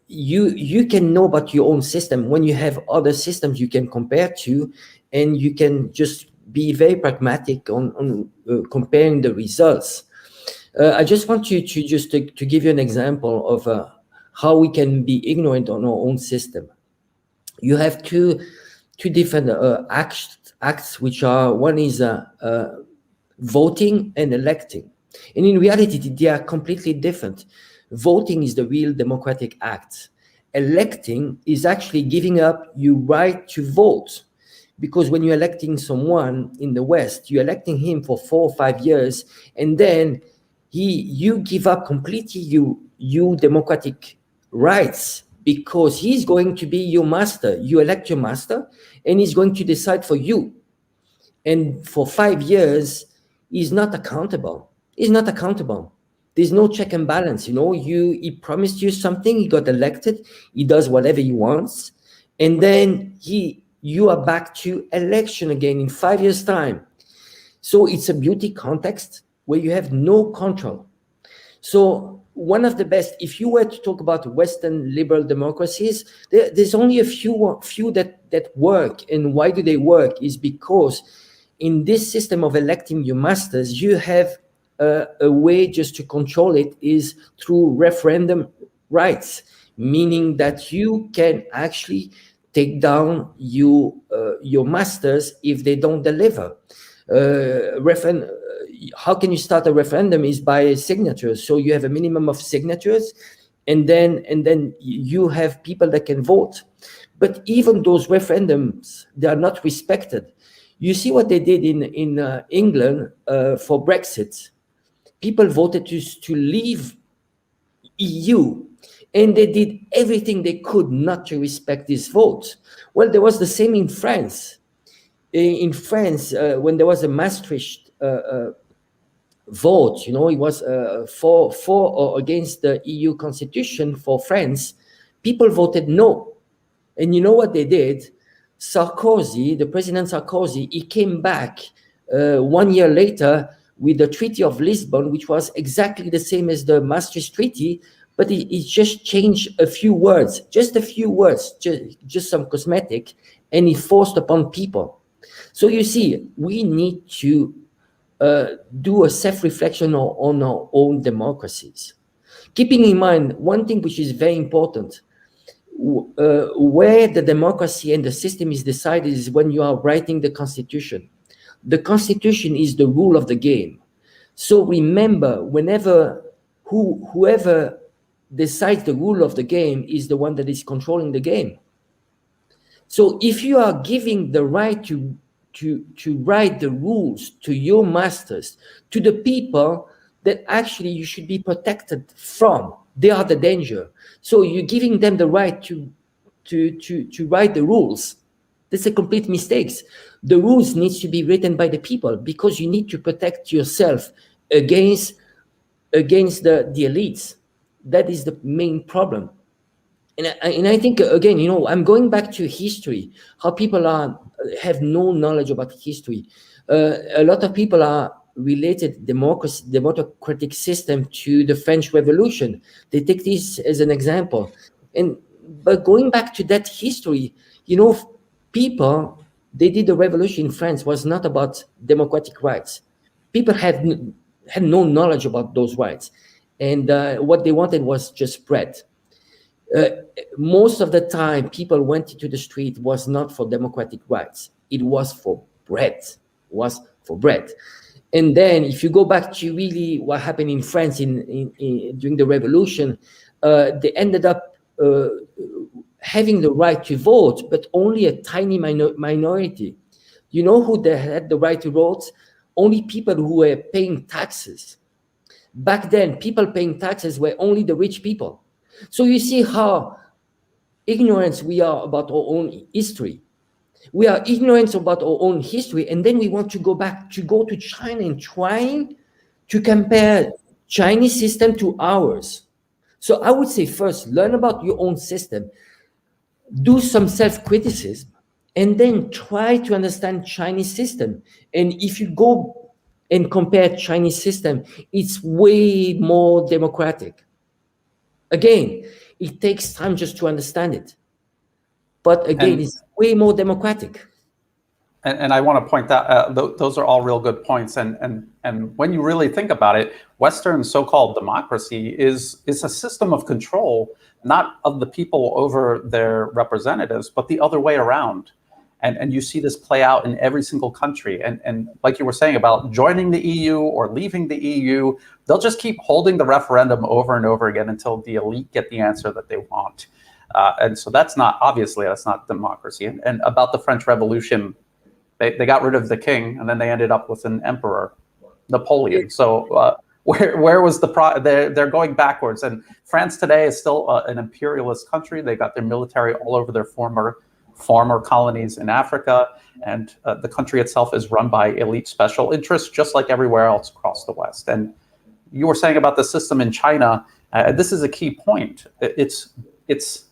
You can know about your own system when you have other systems you can compare to, and you can just be very pragmatic on comparing the results. I just want you to give you an example of how we can be ignorant on our own system. You have two different acts, which are, one is voting and electing. And in reality, they are completely different. Voting is the real democratic act. Electing is actually giving up your right to vote. Because when you're electing someone in the West, you're electing him for 4 or 5 years, and then you give up completely your democratic rights, because he's going to be your master. You elect your master, and he's going to decide for you. And for 5 years, he's not accountable. He's not accountable. There's no check and balance. He promised you something, he got elected, he does whatever he wants, and then you are back to election again in 5 years' time. So it's a beauty context where you have no control. So one of the best, if you were to talk about Western liberal democracies, there's only a few that work. And why do they work? Is because in this system of electing your masters, you have a way just to control it is through referendum rights, meaning that you can actually take down your masters if they don't deliver. How can you start a referendum is by signatures. So you have a minimum of signatures, and then you have people that can vote. But even those referendums, they are not respected. You see what they did in England for Brexit. People voted to leave EU, and they did everything they could not to respect this vote. Well, there was the same in France. In France, when there was a Maastricht vote, it was for or against the EU constitution for France, people voted no. And you know what they did? Sarkozy, the President Sarkozy, he came back 1 year later with the Treaty of Lisbon, which was exactly the same as the Maastricht Treaty, but it just changed a few words, just some cosmetic, and he forced upon people. So you see, we need to do a self-reflection on our own democracies. Keeping in mind, one thing which is very important, where the democracy and the system is decided is when you are writing the Constitution. The Constitution is the rule of the game. So remember, whoever decides the rule of the game is the one that is controlling the game. So if you are giving the right to write the rules to your masters, to the people that actually you should be protected from, they are the danger. So you're giving them the right to write the rules. That's a complete mistake. The rules need to be written by the people, because you need to protect yourself against the elites. That is the main problem. And I think, again, I'm going back to history, how people have no knowledge about history. A lot of people are related democratic system to the French Revolution. They take this as an example. But going back to that history, people, they did the revolution in France was not about democratic rights. People had no knowledge about those rights. And what they wanted was just bread. Most of the time, people went into the street was not for democratic rights. It was for bread. And then if you go back to really what happened in France during the revolution, they ended up having the right to vote, but only a tiny minority. You know who they had the right to vote? Only people who were paying taxes. Back then, people paying taxes were only the rich people. So you see how ignorant we are about our own history. We are ignorant about our own history, and then we want to go to China and trying to compare Chinese system to ours. So I would say first, learn about your own system. do some self-criticism, and then try to understand Chinese system. And if you go and compare Chinese system, it's way more democratic. Again, it takes time just to understand it. But again, it's way more democratic.
And I want to point out, those are all real good points. And when you really think about it, Western so-called democracy is a system of control, not of the people over their representatives, but the other way around. And you see this play out in every single country. And like you were saying about joining the EU or leaving the EU, they'll just keep holding the referendum over and over again until the elite get the answer that they want. And so that's not democracy. And about the French Revolution, they got rid of the king, and then they ended up with an emperor, Napoleon. So where was they're going backwards. And France today is still an imperialist country. They got their military all over their former colonies in Africa, and the country itself is run by elite special interests, just like everywhere else across the West. And you were saying about the system in China, this is a key point. It's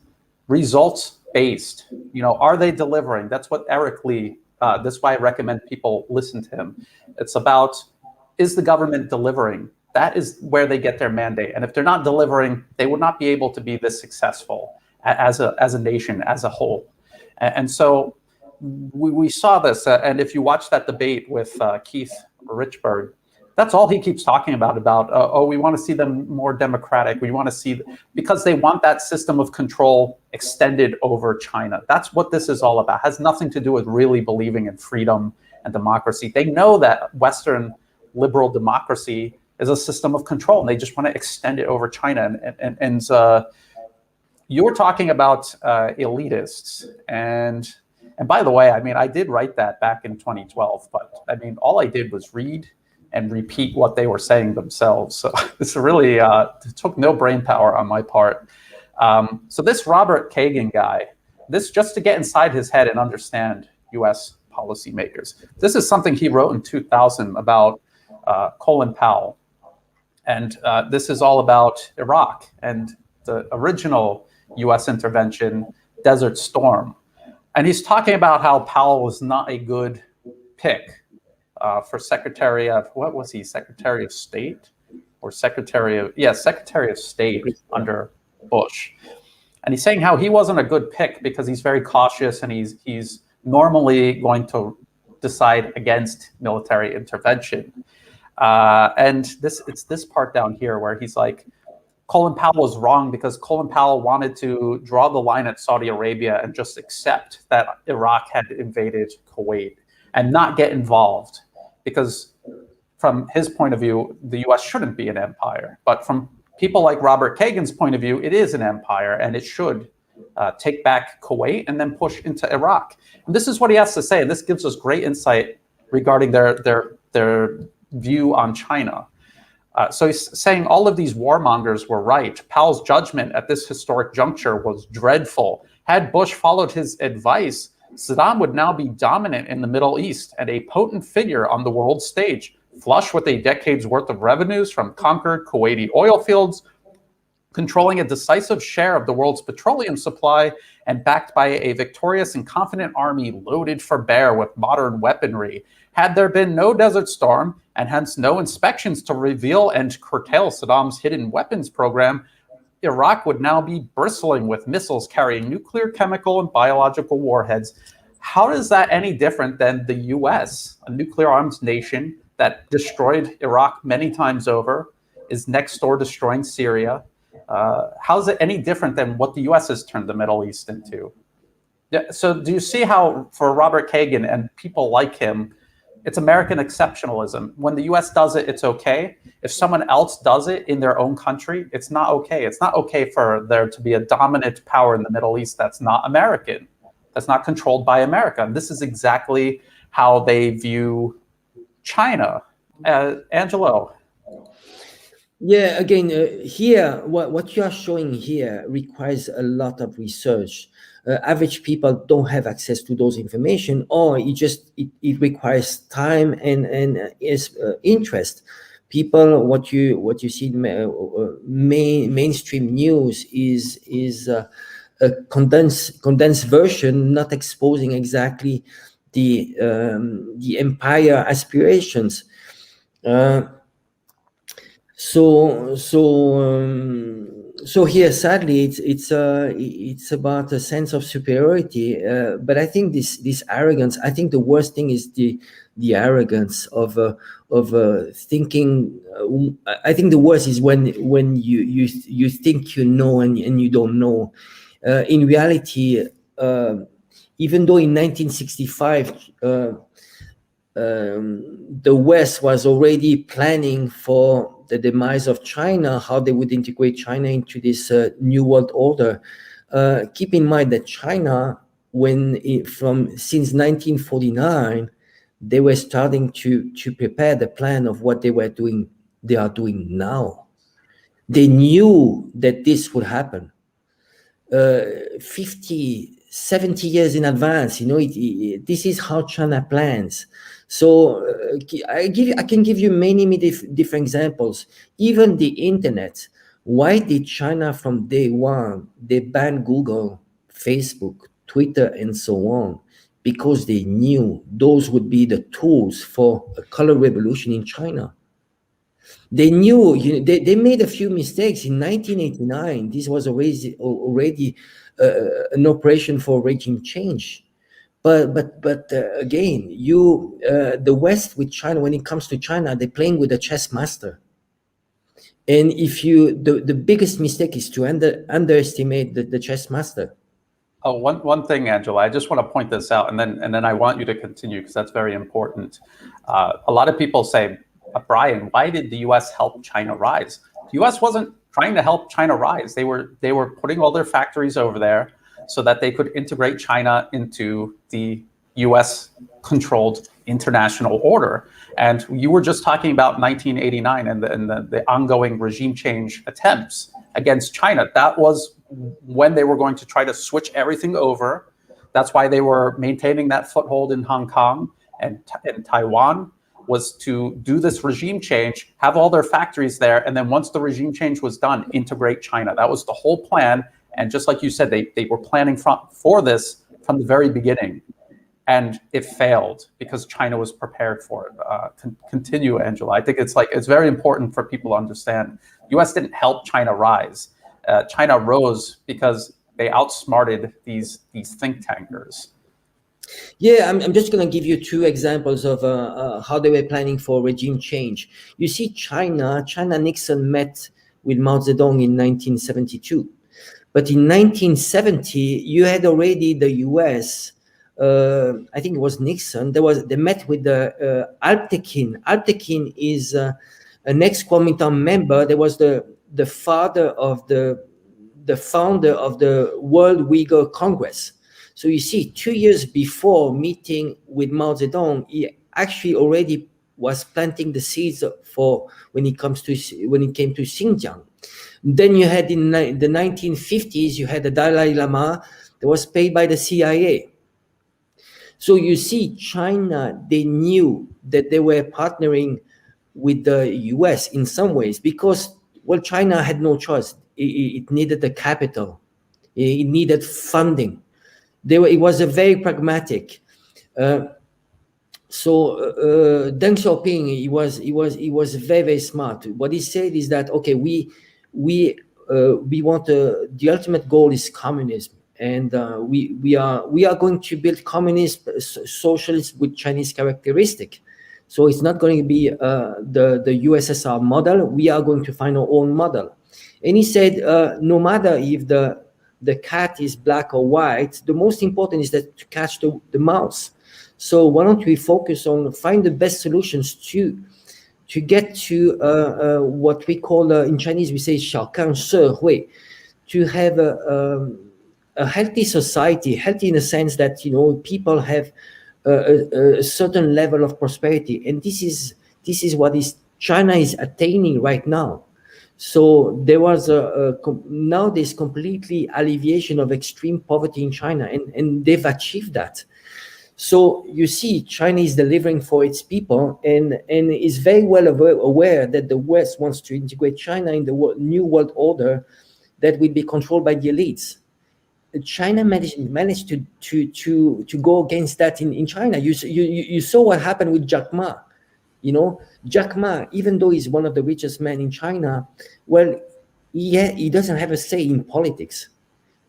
results based. Are they delivering? That's what Eric Lee. That's why I recommend people listen to him. It's about, is the government delivering? That is where they get their mandate. And if they're not delivering, they would not be able to be this successful as a nation, as a whole. And so we saw this. And if you watch that debate with Keith Richburg, that's all he keeps talking about, we want to see them more democratic. We want to see, because they want that system of control extended over China. That's what this is all about. It has nothing to do with really believing in freedom and democracy. They know that Western liberal democracy is a system of control, and they just want to extend it over China. And you were talking about elitists. And by the way, I did write that back in 2012, but all I did was read and repeat what they were saying themselves. So it's really, it took no brain power on my part. So this Robert Kagan guy, this just to get inside his head and understand US policymakers. This is something he wrote in 2000 about Colin Powell. And this is all about Iraq and the original US intervention, Desert Storm. And he's talking about how Powell was not a good pick for Secretary of, what was he, Secretary of State? Or Secretary of State under Bush. And he's saying how he wasn't a good pick because he's very cautious, and he's normally going to decide against military intervention. And it's this part down here where he's like, Colin Powell was wrong because Colin Powell wanted to draw the line at Saudi Arabia and just accept that Iraq had invaded Kuwait and not get involved. Because from his point of view, the US shouldn't be an empire. But from people like Robert Kagan's point of view, it is an empire, and it should take back Kuwait and then push into Iraq. And this is what he has to say. This gives us great insight regarding their view on China. So he's saying all of these warmongers were right. Powell's judgment at this historic juncture was dreadful. Had Bush followed his advice, Saddam would now be dominant in the Middle East and a potent figure on the world stage, flush with a decade's worth of revenues from conquered Kuwaiti oil fields, controlling a decisive share of the world's petroleum supply, and backed by a victorious and confident army loaded for bear with modern weaponry. Had there been no Desert Storm, and hence no inspections to reveal and curtail Saddam's hidden weapons program, Iraq would now be bristling with missiles carrying nuclear, chemical, and biological warheads. How is that any different than the US, a nuclear arms nation that destroyed Iraq many times over, is next door destroying Syria? How is it any different than what the US has turned the Middle East into? Yeah, so do you see how, for Robert Kagan and people like him, it's American exceptionalism. When the US does it, it's okay. If someone else does it in their own country, it's not okay. It's not okay for there to be a dominant power in the Middle East that's not American, that's not controlled by America. And this is exactly how they view China. Angelo.
Yeah, again, here, what you are showing here requires a lot of research. Average people don't have access to those information, or it requires time and interest. People, what you see, mainstream news is a condensed version, not exposing exactly the empire aspirations. So here, sadly, it's about a sense of superiority. But I think this arrogance. I think the worst thing is the arrogance of thinking. I think the worst is when you think you know and you don't know. In reality, even though in 1965. The West was already planning for the demise of China, how they would integrate China into this new world order. Keep in mind that China, since 1949, they were starting to prepare the plan of what they are doing now. They knew that this would happen 50, 70 years in advance. This is how China plans. So I can give you many different examples. Even the internet. Why did China from day one, they banned Google, Facebook, Twitter, and so on? Because they knew those would be the tools for a color revolution in China. They knew, they made a few mistakes. In 1989, this was already an operation for regime change. But again, the West with China, when it comes to China, they're playing with a chess master. And the biggest mistake is to underestimate the chess master.
Oh, one thing, Angelo, I just want to point this out, and then I want you to continue because that's very important. A lot of people say, Brian, why did the U.S. help China rise? The U.S. wasn't trying to help China rise. They were putting all their factories over there so that they could integrate China into the U.S.-controlled international order. And you were just talking about 1989 and the ongoing regime change attempts against China. That was when they were going to try to switch everything over. That's why they were maintaining that foothold in Hong Kong and Taiwan, was to do this regime change, have all their factories there, and then once the regime change was done, integrate China. That was the whole plan. And just like you said, they were planning for this from the very beginning. And it failed because China was prepared for it. Continue, Angelo. I think it's very important for people to understand. U.S. didn't help China rise. China rose because they outsmarted these think tankers.
Yeah, I'm just going to give you two examples of how they were planning for regime change. You see, Nixon met with Mao Zedong in 1972. But in 1970, you had already the US, I think it was Nixon, they met with the Alptekin. Alptekin is an ex-Kuomintang member. There was the founder of the World Uyghur Congress. So you see, 2 years before meeting with Mao Zedong, he actually already was planting the seeds for when it came to Xinjiang. Then you had in the 1950s, you had the Dalai Lama that was paid by the CIA. So you see, China, they knew that they were partnering with the US in some ways because, well, China had no choice. It needed the capital. It needed funding. It was a very pragmatic. So Deng Xiaoping, he was very, very smart. What he said is that, okay, we want the ultimate goal is communism, and we are going to build communist socialist with Chinese characteristic. So it's not going to be the USSR model. We are going to find our own model. And he said, no matter if the cat is black or white, the most important is that to catch the mouse. So why don't we focus on find the best solutions to get to what we call in Chinese we say 小康社会, to have a healthy society, healthy in the sense that people have a certain level of prosperity, and this is what China is attaining right now. So there was now there's completely alleviation of extreme poverty in China, and they've achieved that. So you see, China is delivering for its people, and is very well aware that the West wants to integrate China in the new world order that will be controlled by the elites. China managed to go against that in China. You saw what happened with Jack Ma. Jack Ma, even though he's one of the richest men in China, well, he doesn't have a say in politics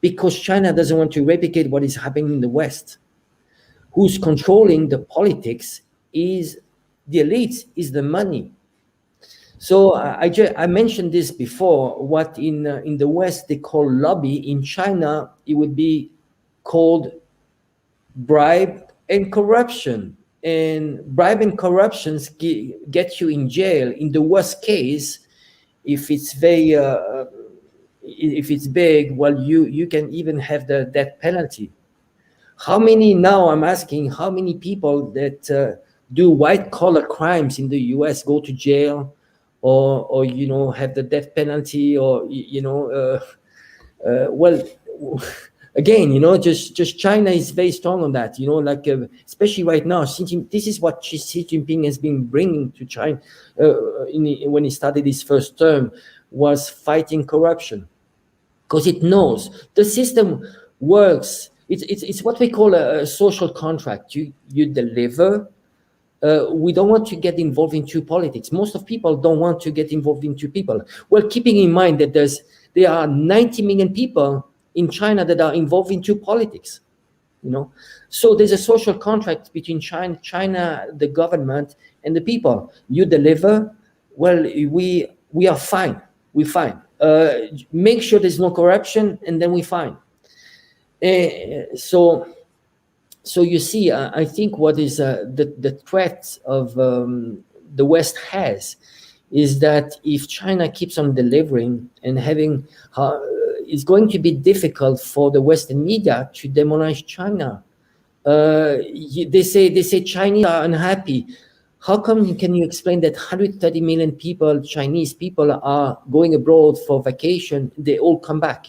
because China doesn't want to replicate what is happening in the West. Who's controlling the politics is the elites, is the money. So I mentioned this before. What in the West they call lobby, in China it would be called bribe and corruption. And bribe and corruptions get you in jail. In the worst case, if it's big, well, you can even have the death penalty. How many now? I'm asking how many people that do white collar crimes in the U.S. go to jail, or have the death penalty, or well. Again, just China is very strong on that, especially right now. This is what Xi Jinping has been bringing to China when he started his first term, was fighting corruption. Because it knows the system works. It's what we call a social contract. You deliver. We don't want to get involved into politics. Most of people don't want to get involved into people. Well, keeping in mind that there are 90 million people in China that are involved into politics, So there's a social contract between China, the government, and the people. You deliver, well, we are fine. We're fine. Make sure there's no corruption, and then we're fine. So you see, I think what is the threat of the West has is that if China keeps on delivering and having, it's going to be difficult for the Western media to demonize China. They say Chinese are unhappy. How come can you explain that 130 million people, Chinese people, are going abroad for vacation? They all come back.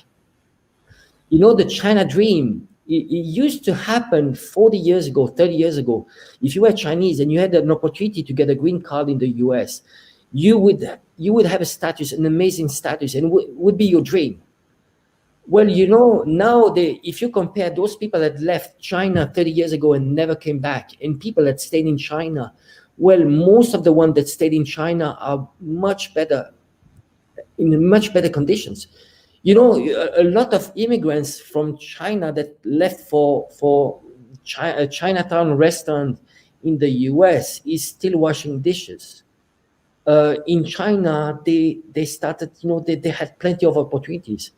The China dream, it used to happen 40 years ago, 30 years ago. If you were Chinese and you had an opportunity to get a green card in the US, you would have a status, an amazing status, and would be your dream. Well, now if you compare those people that left China 30 years ago and never came back, and people that stayed in China, well, most of the ones that stayed in China are much better, in much better conditions. A lot of immigrants from China that left for a Chinatown restaurant in the US is still washing dishes. In China, they started, they had plenty of opportunities.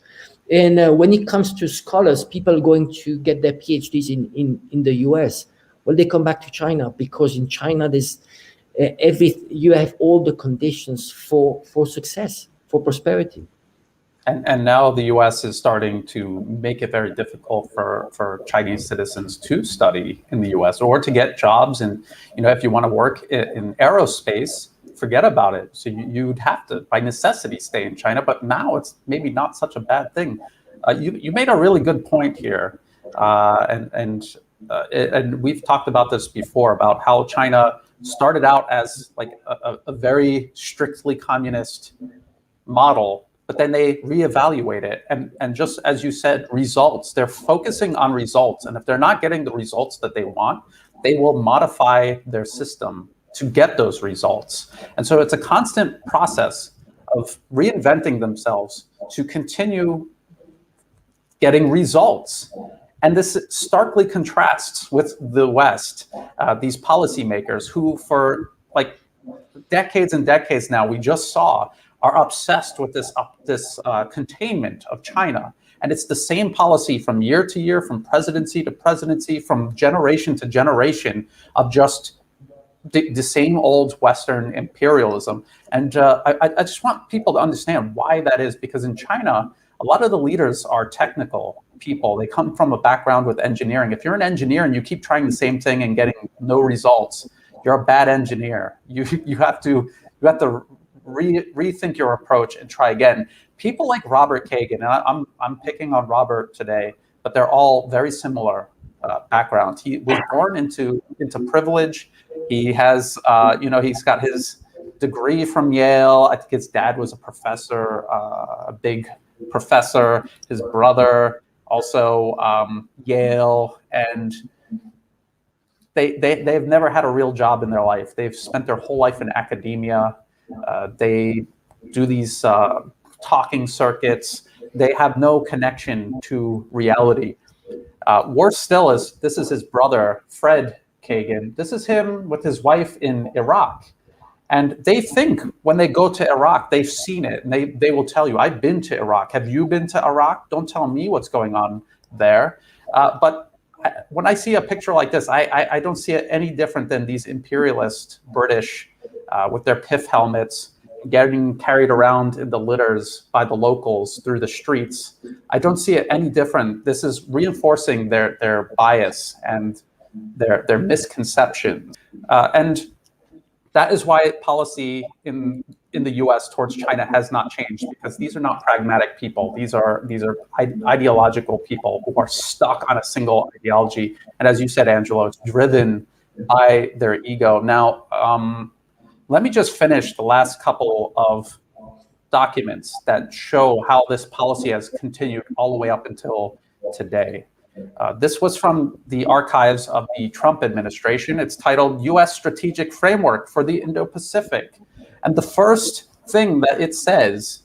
And when it comes to scholars, people going to get their PhDs in the US, well, they come back to China because in China, there's you have all the conditions for success, for prosperity.
And now the U.S. is starting to make it very difficult for Chinese citizens to study in the U.S. or to get jobs. And, if you want to work in aerospace, forget about it. So you'd have to, by necessity, stay in China. But now it's maybe not such a bad thing. You made a really good point here. And we've talked about this before, about how China started out as like a very strictly communist model, but then they reevaluate it. And just as you said, results, they're focusing on results. And if they're not getting the results that they want, they will modify their system to get those results. And so it's a constant process of reinventing themselves to continue getting results. And this starkly contrasts with the West, these policymakers who for like decades and decades now, we just saw, are obsessed with this containment of China. And it's the same policy from year to year, from presidency to presidency, from generation to generation, of just the same old Western imperialism. And I just want people to understand why that is, because in China, a lot of the leaders are technical people. They come from a background with engineering. If you're an engineer and you keep trying the same thing and getting no results, you're a bad engineer. You have to rethink your approach and try again. People like Robert Kagan, and I'm picking on Robert today, but they're all very similar backgrounds. He was born into privilege. He has, he's got his degree from Yale. I think his dad was a professor, a big professor. His brother also Yale, and they've never had a real job in their life. They've spent their whole life in academia. They do these talking circuits. They have no connection to reality. Worse still is, this is his brother, Fred Kagan. This is him with his wife in Iraq. And they think when they go to Iraq, they've seen it. And they will tell you, I've been to Iraq. Have you been to Iraq? Don't tell me what's going on there. But when I see a picture like this, I don't see it any different than these imperialist British with their pith helmets getting carried around in the litters by the locals through the streets. I don't see it any different. This is reinforcing their bias and their misconceptions. And that is why policy in the U.S. towards China has not changed, because these are not pragmatic people. These are ideological people who are stuck on a single ideology. And as you said, Angelo, it's driven by their ego. Now, let me just finish the last couple of documents that show how this policy has continued all the way up until today. This was from the archives of the Trump administration. It's titled U.S. Strategic Framework for the Indo-Pacific. And the first thing that it says,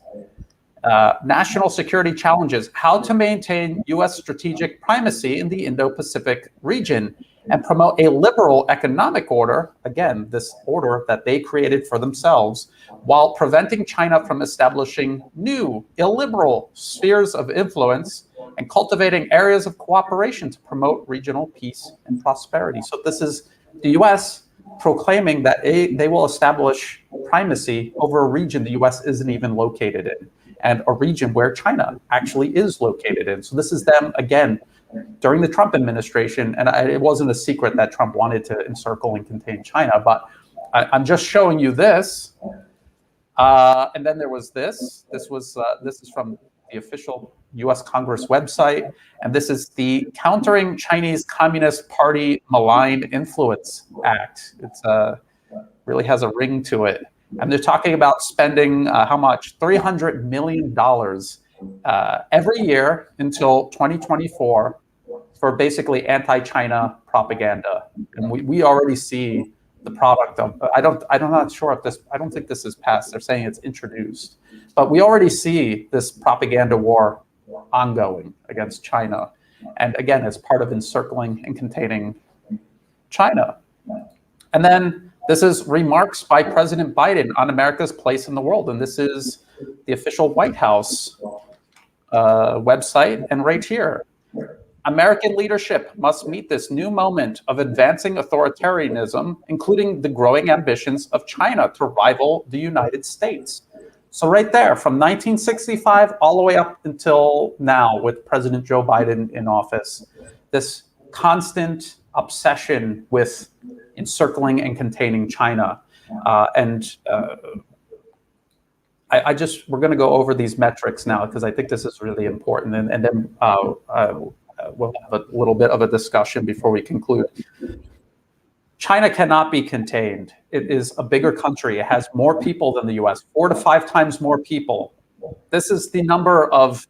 national security challenges, how to maintain U.S. strategic primacy in the Indo-Pacific region and promote a liberal economic order, again, this order that they created for themselves, while preventing China from establishing new illiberal spheres of influence and cultivating areas of cooperation to promote regional peace and prosperity. So this is the U.S. proclaiming that they will establish primacy over a region the U.S. isn't even located in, and a region where China actually is located in. So this is them, again, during the Trump administration, and it wasn't a secret that Trump wanted to encircle and contain China, but I'm just showing you this. And then there was this. This is from the official U.S. Congress website, and this is the Countering Chinese Communist Party Malign Influence Act. It's really has a ring to it, and they're talking about spending how much? $300 million every year until 2024 for basically anti-China propaganda, and we already see the product of. I'm not sure if this. I don't think this is passed. They're saying it's introduced, but we already see this propaganda war ongoing against China, and again, as part of encircling and containing China. And then this is remarks by President Biden on America's place in the world, and this is the official White House website, and right here, American leadership must meet this new moment of advancing authoritarianism, including the growing ambitions of China to rival the United States. So right there, from 1965 all the way up until now, with President Joe Biden in office, this constant obsession with encircling and containing China. We're going to go over these metrics now, because I think this is really important, and then we'll have a little bit of a discussion before we conclude. China cannot be contained. It is a bigger country. It has more people than the US, 4 to 5 times more people. This is the number of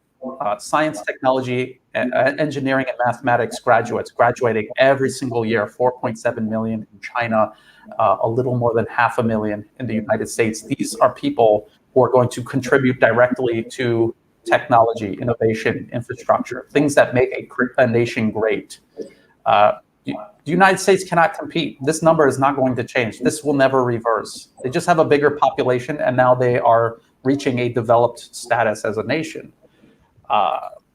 science, technology, engineering, and mathematics graduates graduating every single year, 4.7 million in China, a little more than 500,000 in the United States. These are people who are going to contribute directly to technology, innovation, infrastructure, things that make a nation great. The United States cannot compete. This number is not going to change. This will never reverse. They just have a bigger population, and now they are reaching a developed status as a nation.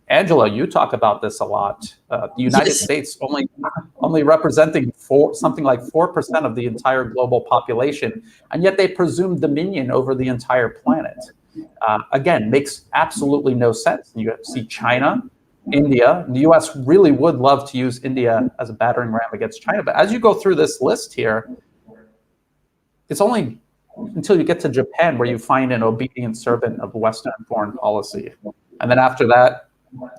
Angela, you talk about this a lot. The United States only representing something like 4% of the entire global population, and yet they presume dominion over the entire planet. Again, makes absolutely no sense. You see China, India. The U.S. really would love to use India as a battering ram against China, but as you go through this list here, it's only until you get to Japan where you find an obedient servant of Western foreign policy. And then after that,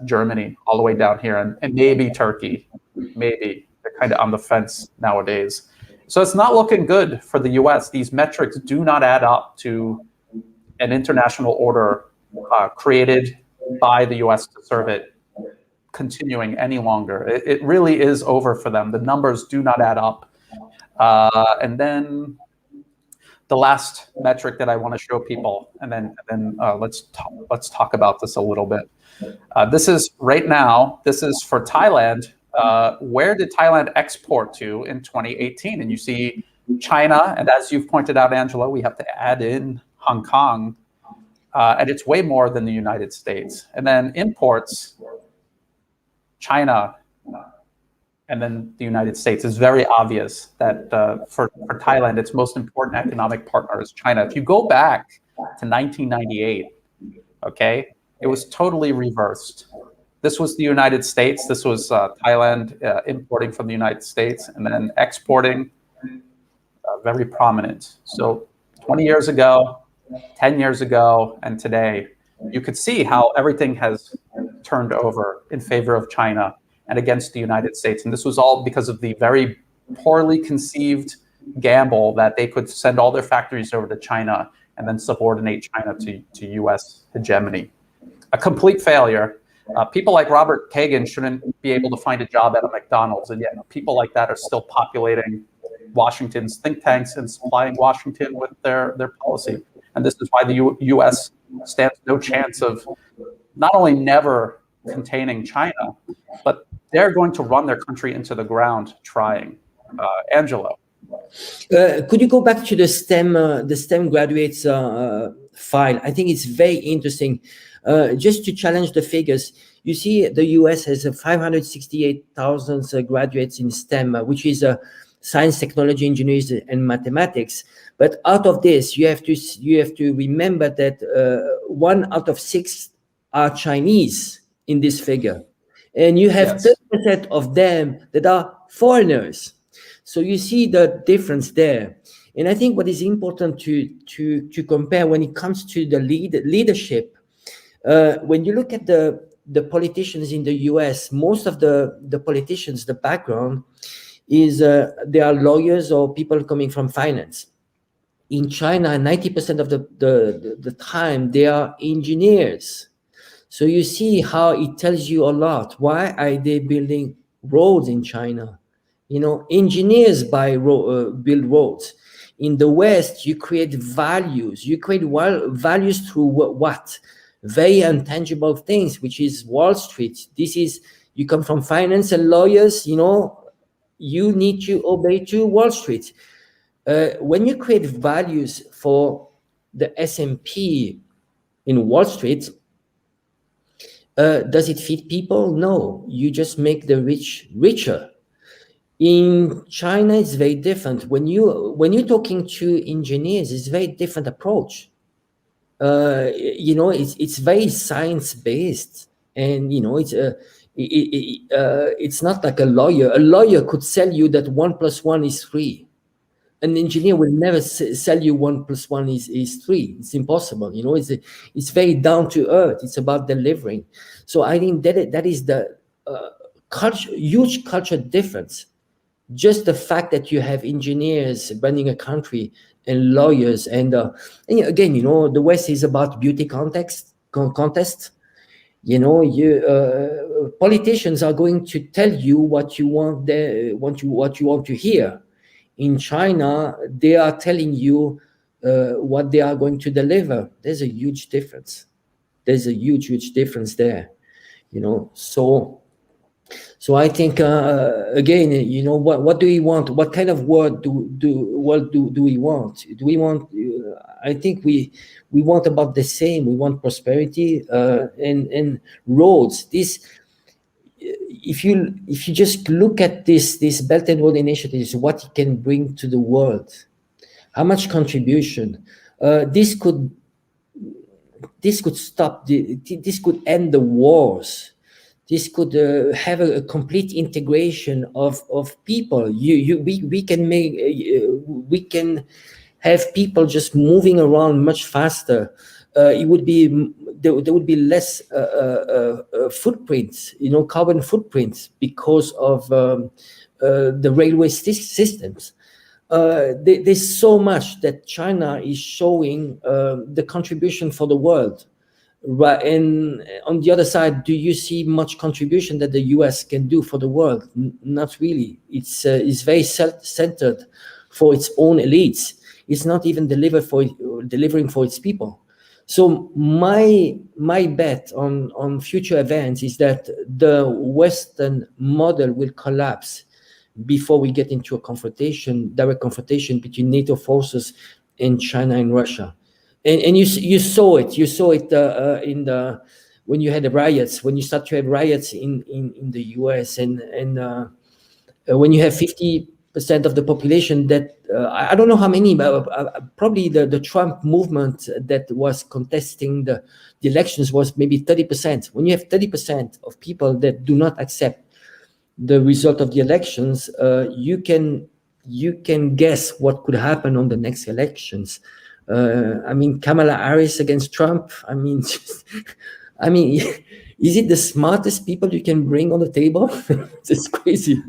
Germany, all the way down here, and maybe Turkey. Maybe. They're kind of on the fence nowadays. So it's not looking good for the U.S. These metrics do not add up to an international order created by the U.S. to serve it continuing any longer. It really is over for them. The numbers do not add up. And then the last metric that I want to show people, and then let's talk about this a little bit. This is right now. This is for Thailand. Where did Thailand export to in 2018? And you see China, and as you've pointed out, Angelo, we have to add in Hong Kong, and it's way more than the United States. And then imports, China, and then the United States. It's very obvious that for Thailand, its most important economic partner is China. If you go back to 1998, okay, it was totally reversed. This was the United States. This was Thailand importing from the United States and then exporting, very prominent. So 20 years ago, 10 years ago, and today, you could see how everything has turned over in favor of China and against the United States. And this was all because of the very poorly conceived gamble that they could send all their factories over to China and then subordinate China to US hegemony. A complete failure. People like Robert Kagan shouldn't be able to find a job at a McDonald's, and yet people like that are still populating Washington's think tanks and supplying Washington with their policy. And this is why the US stands no chance of not only never containing China, but they're going to run their country into the ground trying. Angelo.
Could you go back to the STEM graduates file? I think it's very interesting. Just to challenge the figures, you see the US has 568,000 graduates in STEM, which is science, technology, engineers, and mathematics. But out of this, you have to remember that 1 out of 6 are Chinese in this figure, and you have 30% of them that are foreigners. So you see the difference there. And I think what is important to compare when it comes to the leadership, when you look at the politicians in the US, most of the politicians, the background is they are lawyers or people coming from finance. In China, 90% of the time, they are engineers. So you see how it tells you a lot. Why are they building roads in China? You know, engineers build roads. In the West, you create values. You create values through what? Very intangible things, which is Wall Street. This is, you come from finance and lawyers, you know, you need to obey to Wall Street. When you create values for the S&P in Wall Street, does it feed people? No, you just make the rich richer. In China, it's very different. When you're talking to engineers, it's a very different approach. You know, it's very science based, and you know, it's not like a lawyer. A lawyer could sell you that 1 + 1 is 3. An engineer will never sell you 1 + 1 is 3. It's impossible. You know, it's very down to earth. It's about delivering. So I think that is the huge culture difference. Just the fact that you have engineers running a country and lawyers, and again, you know, the West is about beauty contest. You know, politicians are going to tell you what you want, what you want to hear. In China, they are telling you what they are going to deliver. There's a huge difference. There's a huge difference there. You know, so I think again, you know, what do we want? What kind of world do we want? Do we want? I think we want about the same. We want prosperity and roads. This, if you just look at this Belt and Road Initiative, what it can bring to the world, how much contribution this could stop. This could end the wars. This could have a complete integration of people. We can have people just moving around much faster. It would be there would be less footprints, you know, carbon footprints because of the railway systems. There's so much that China is showing the contribution for the world. Right, and on the other side, do you see much contribution that the U.S. can do for the world? Not really. It's very self-centered for its own elites. It's not even delivering for its people. So my bet on future events is that the Western model will collapse before we get into a direct confrontation between NATO forces and China and Russia. And you saw it in the when you had the riots, when you start to have riots in the US, and when you have 50% of the population that I don't know how many, but probably the Trump movement that was contesting the elections was maybe 30%. When you have 30% of people that do not accept the result of the elections, you can guess what could happen on the next elections. I mean, Kamala Harris against Trump. I mean, is it the smartest people you can bring on the table? It's crazy.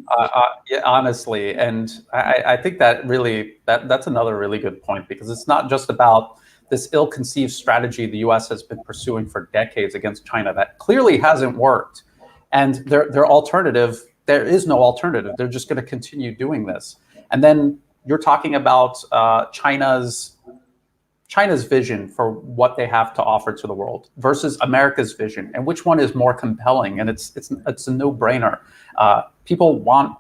Yeah, honestly, and I think that really that's another really good point, because it's not just about this ill-conceived strategy the U.S. has been pursuing for decades against China that clearly hasn't worked, and their alternative. There is no alternative. They're just going to continue doing this, and then you're talking about China's vision for what they have to offer to the world versus America's vision, and which one is more compelling. And it's a no-brainer. People want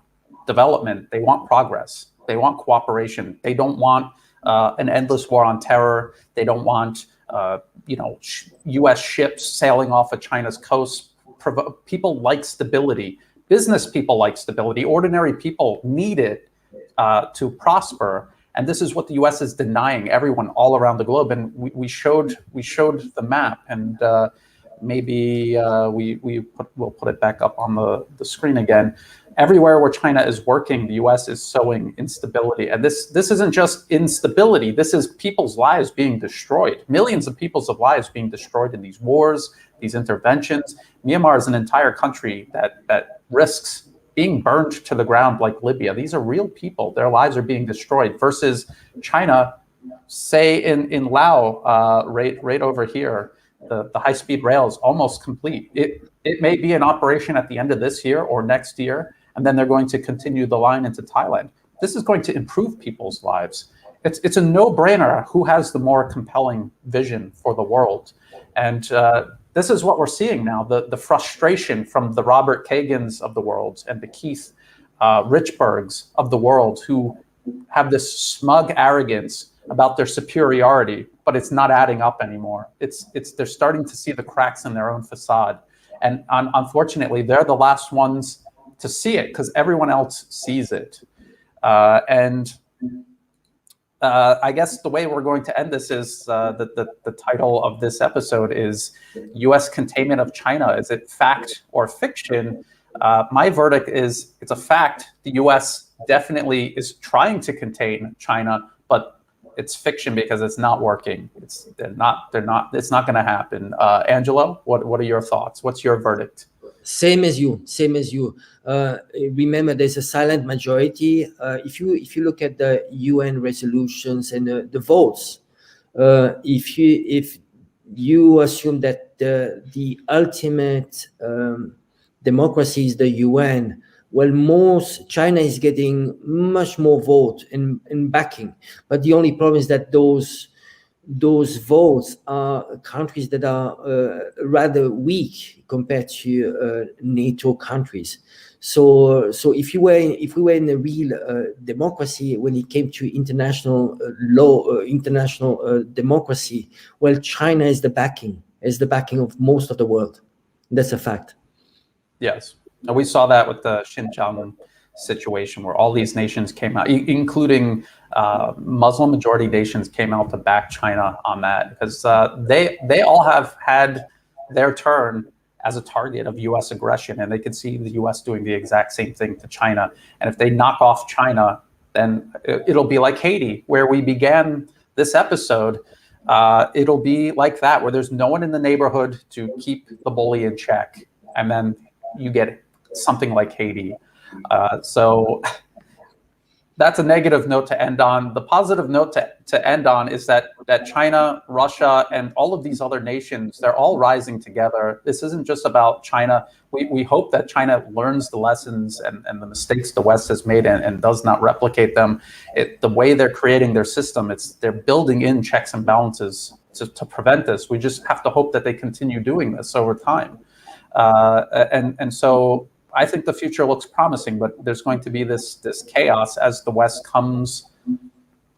development, they want progress, they want cooperation. They don't want an endless war on terror. They don't want U.S. ships sailing off of China's coast. People like stability. Business people like stability. Ordinary people need it to prosper. And this is what the U.S. is denying everyone all around the globe. And we showed the map, and maybe we'll put it back up on the screen again. Everywhere where China is working, the U.S. is sowing instability. And this isn't just instability. This is people's lives being destroyed. Millions of people's lives being destroyed in these wars, these interventions. Myanmar is an entire country that risks being burned to the ground like Libya. These are real people. Their lives are being destroyed, versus China, say in Laos, right over here, the high-speed rail is almost complete. It may be in operation at the end of this year or next year, and then they're going to continue the line into Thailand. This is going to improve people's lives. It's a no-brainer who has the more compelling vision for the world. And this is what we're seeing now, the frustration from the Robert Kagans of the world and the Keith Richburgs of the world, who have this smug arrogance about their superiority, but it's not adding up anymore. They're starting to see the cracks in their own facade. And unfortunately, they're the last ones to see it, because everyone else sees it. I guess the way we're going to end this is the title of this episode is U.S. Containment of China. Is it fact or fiction? My verdict is it's a fact. The U.S. definitely is trying to contain China, but it's fiction because it's not working. It's not going to happen. Angelo, what are your thoughts? What's your verdict?
Same as you. Remember, there's a silent majority. If you look at the UN resolutions and the votes, if you assume that the ultimate democracy is the UN, well, China is getting much more vote and backing. But the only problem is that those votes are countries that are rather weak compared to NATO countries. So if we were in a real democracy, when it came to international law, international democracy, well, China is the backing of most of the world. That's a fact.
Yes, and we saw that with the Xinjiang situation, where all these nations came out, including Muslim majority nations, came out to back China on that, because they all have had their turn as a target of U.S. aggression, and they could see the U.S. doing the exact same thing to China. And if they knock off China, then it'll be like Haiti, where we began this episode. It'll be like that, where there's no one in the neighborhood to keep the bully in check, and then you get something like Haiti. So That's a negative note to end on. The positive note to end on is that China, Russia, and all of these other nations, they're all rising together. This isn't just about China. We hope that China learns the lessons and the mistakes the West has made and does not replicate them. The way they're creating their system, they're building in checks and balances to prevent this. We just have to hope that they continue doing this over time. And so I think the future looks promising, but there's going to be this chaos as the West comes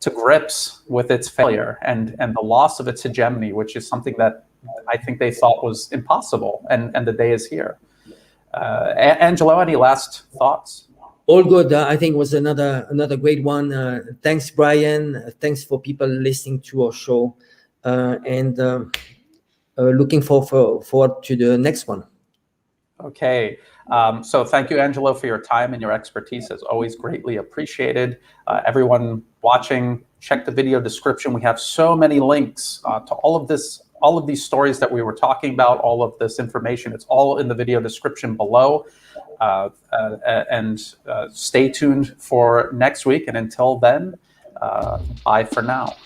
to grips with its failure and the loss of its hegemony, which is something that I think they thought was impossible, and the day is here. Angelo, any last thoughts?
All good. I think it was another great one. Thanks, Brian. Thanks for people listening to our show, and looking forward to the next one.
Okay. So thank you, Angelo, for your time and your expertise. As always, greatly appreciated. Everyone watching, check the video description. We have so many links to all of these stories that we were talking about, all of this information. It's all in the video description below. And stay tuned for next week. And until then, bye for now.